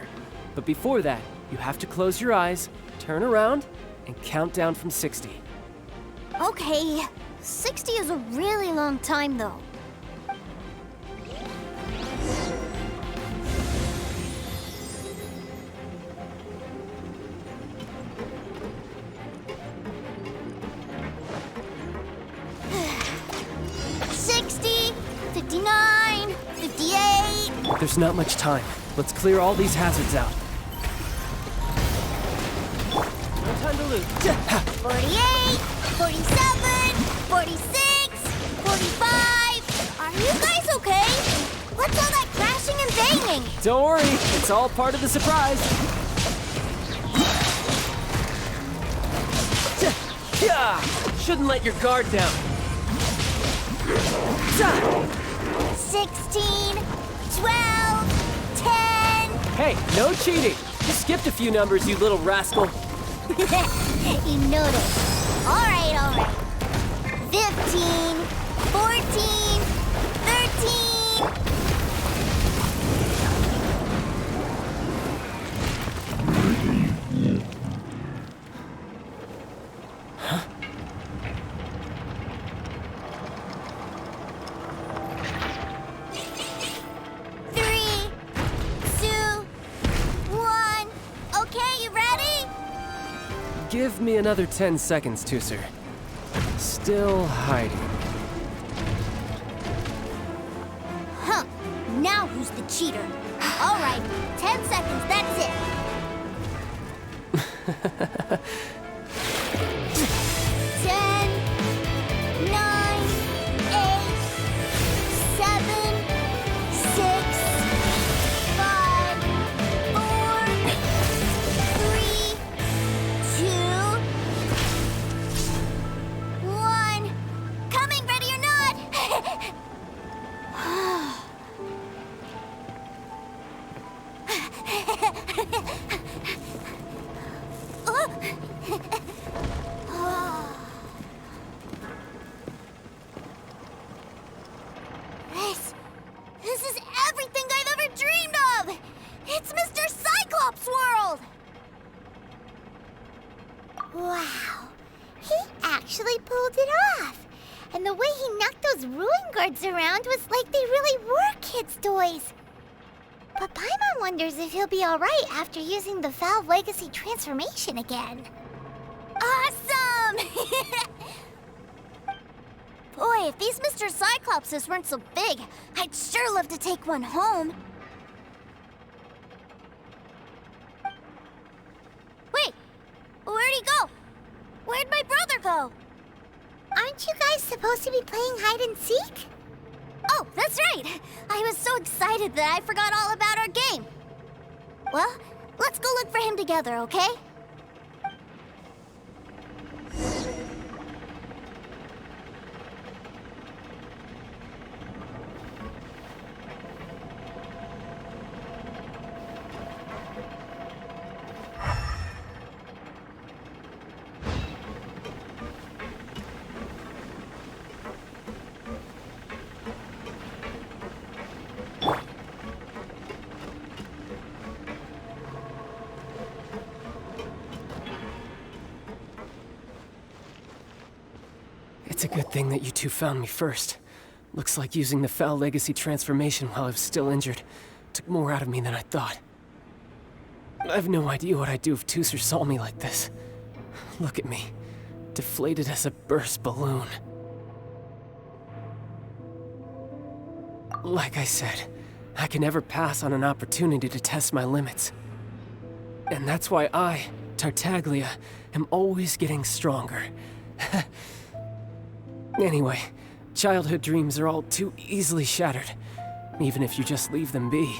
But before that, you have to close your eyes, turn around, and count down from 60. Okay. 60 is a really long time, though. There's not much time. Let's clear all these hazards out. No time to lose. 48, 47, 46, 45. Are you guys okay? What's all that crashing and banging? Don't worry, it's all part of the surprise. Shouldn't let your guard down. 16, 12, 10. Hey, no cheating. You skipped a few numbers, you little rascal. You noticed. All right. 15, 14, 13. Huh? Give me another 10 seconds, Tooser. Still hiding. Huh. Now who's the cheater? All right, 10 seconds, that's it. 10, 9, 8, 7, 6, 5, Wow, he actually pulled it off. And the way he knocked those ruin guards around was like they really were kids' toys. But Paimon wonders if he'll be alright after using the Valve Legacy transformation again. Awesome! Boy, if these Mr. Cyclopses weren't so big, I'd sure love to take one home. Wait, where'd he go? Where'd my brother go? Aren't you guys supposed to be playing hide and seek? Oh, that's right! I was so excited that I forgot all about our game. Well, let's go look for him together, okay? It's a good thing that you two found me first. Looks like using the Foul Legacy transformation while I was still injured took more out of me than I thought. I have no idea what I'd do if Tooser saw me like this. Look at me, deflated as a burst balloon. Like I said, I can never pass on an opportunity to test my limits. And that's why I, Tartaglia, am always getting stronger. Anyway, childhood dreams are all too easily shattered. Even if you just leave them be,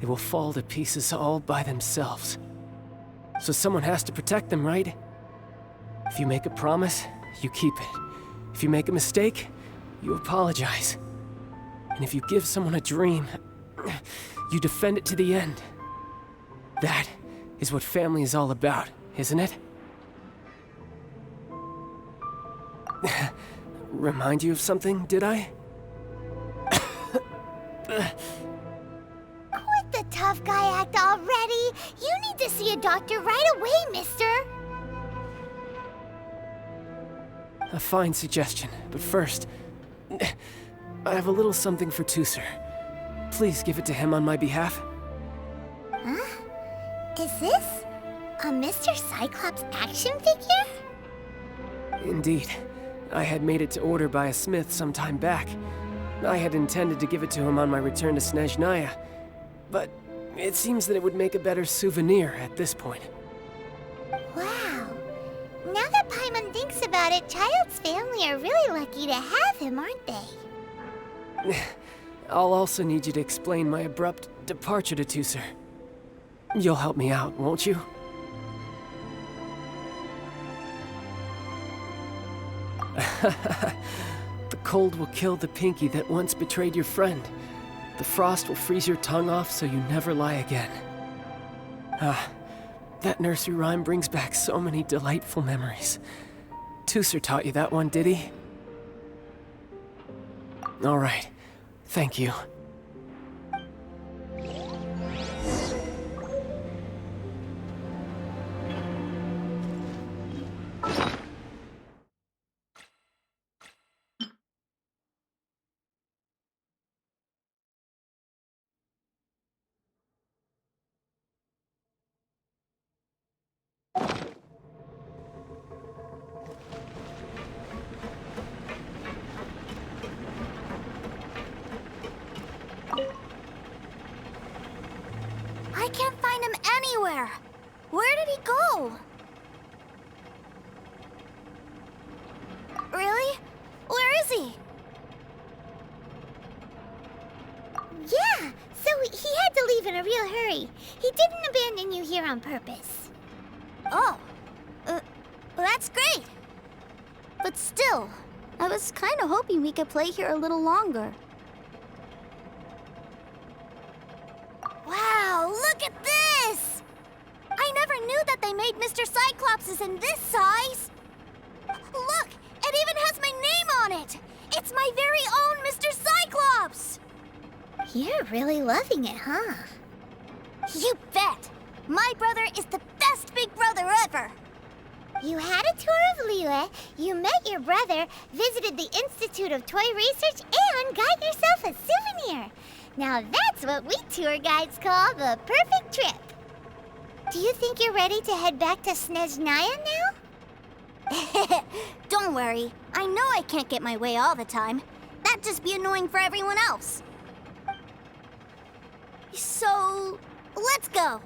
they will fall to pieces all by themselves. So someone has to protect them, right? If you make a promise, you keep it. If you make a mistake, you apologize. And if you give someone a dream, you defend it to the end. That is what family is all about, isn't it? Remind you of something, did I? Quit the tough guy act already! You need to see a doctor right away, mister! A fine suggestion, but first, I have a little something for Tooser. Please give it to him on my behalf. Huh? Is this a Mr. Cyclops action figure? Indeed. I had made it to order by a smith some time back. I had intended to give it to him on my return to Snezhnaya, but it seems that it would make a better souvenir at this point. Wow. Now that Paimon thinks about it, Child's family are really lucky to have him, aren't they? I'll also need you to explain my abrupt departure to Tooser. You'll help me out, won't you? The cold will kill the pinky that once betrayed your friend. The frost will freeze your tongue off so you never lie again. Ah, that nursery rhyme brings back so many delightful memories. Tooser taught you that one, did he? All right, thank you. I can't find him anywhere. Where did he go? Really? Where is he? Yeah, so he had to leave in a real hurry. He didn't abandon you here on purpose. Oh, that's great. But still, I was kind of hoping we could play here a little longer. Wow, look at this! I never knew that they made Mr. Cyclopses in this size. Look, it even has my name on it. It's my very own Mr. Cyclops. You're really loving it, huh? You bet. My brother is the best big brother ever. You had a tour of Liyue, you met your brother, visited the Institute of Toy Research, and got yourself a souvenir. Now that's what we tour guides call the perfect trip. Do you think you're ready to head back to Snezhnaya now? Don't worry. I know I can't get my way all the time. That'd just be annoying for everyone else. So, let's go.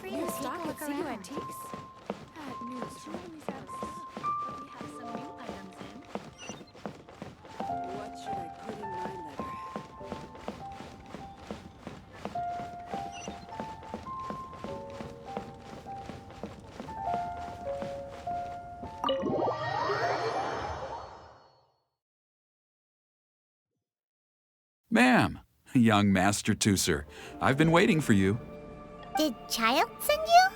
New stock at CU Antiques. At News. We have some new items in. What should I put in my letter? Ma'am, young Master Tooser, I've been waiting for you. Did Child send you?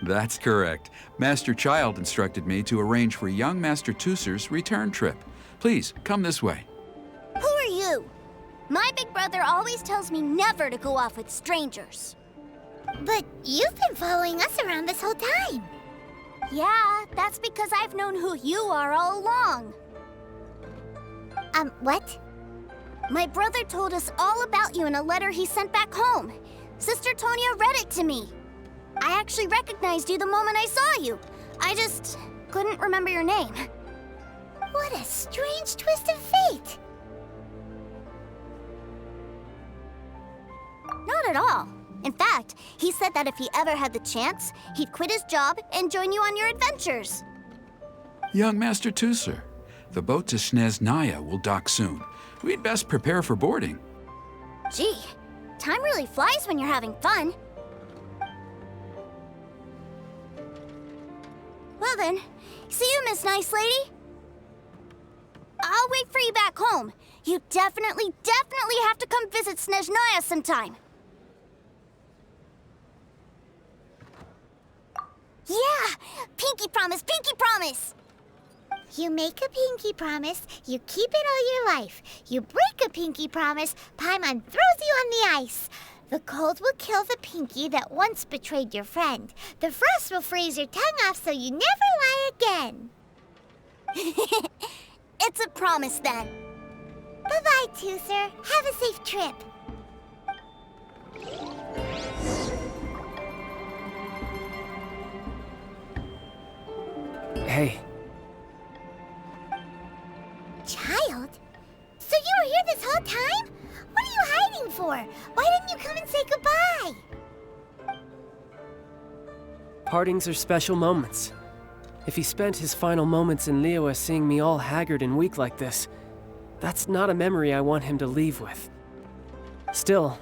That's correct. Master Child instructed me to arrange for young Master Tooser's return trip. Please, come this way. Who are you? My big brother always tells me never to go off with strangers. But you've been following us around this whole time. Yeah, that's because I've known who you are all along. What? My brother told us all about you in a letter he sent back home. Sister Tonya read it to me. I actually recognized you the moment I saw you. I just couldn't remember your name. What a strange twist of fate. Not at all. In fact, he said that if he ever had the chance, he'd quit his job and join you on your adventures. Young Master Tooser, the boat to Snezhnaya will dock soon. We'd best prepare for boarding. Gee, time really flies when you're having fun. Well then, see you, Miss Nice Lady. I'll wait for you back home. You definitely have to come visit Snezhnaya sometime. Yeah! Pinky promise, pinky promise! You make a pinky promise, you keep it all your life. You break a pinky promise, Paimon throws you on the ice. The cold will kill the pinky that once betrayed your friend. The frost will freeze your tongue off so you never lie again. It's a promise then. Bye-bye, Tooser. Have a safe trip. Hey. Child? So you were here this whole time? What are you hiding for? Why didn't you come and say goodbye? Partings are special moments. If he spent his final moments in Liyue seeing me all haggard and weak like this, that's not a memory I want him to leave with. Still,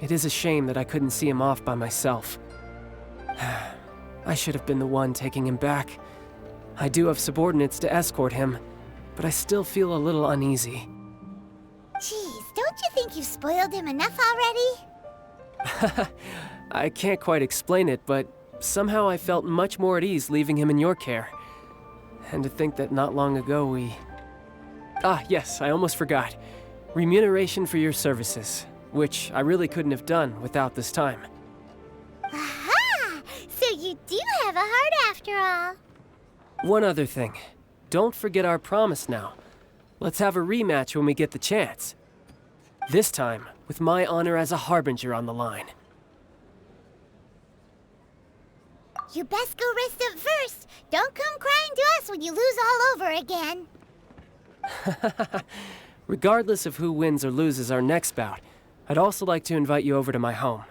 it is a shame that I couldn't see him off by myself. I should have been the one taking him back. I do have subordinates to escort him, but I still feel a little uneasy. Jeez, don't you think you've spoiled him enough already? I can't quite explain it, but somehow I felt much more at ease leaving him in your care. And to think that not long ago we... Ah, yes, I almost forgot. Remuneration for your services, which I really couldn't have done without this time. Aha! So you do have a heart after all. One other thing. Don't forget our promise now. Let's have a rematch when we get the chance. This time, with my honor as a harbinger on the line. You best go rest up first. Don't come crying to us when you lose all over again. Regardless of who wins or loses our next bout, I'd also like to invite you over to my home.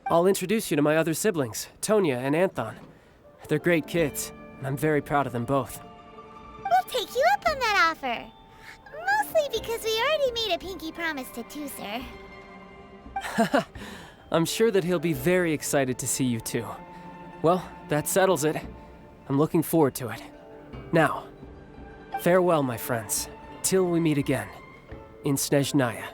I'll introduce you to my other siblings, Tonya and Anthon. They're great kids, and I'm very proud of them both. We'll take you up on that offer. Mostly because we already made a pinky promise to Tooser. I'm sure that he'll be very excited to see you too. Well, that settles it. I'm looking forward to it. Now, farewell, my friends, till we meet again in Snezhnaya.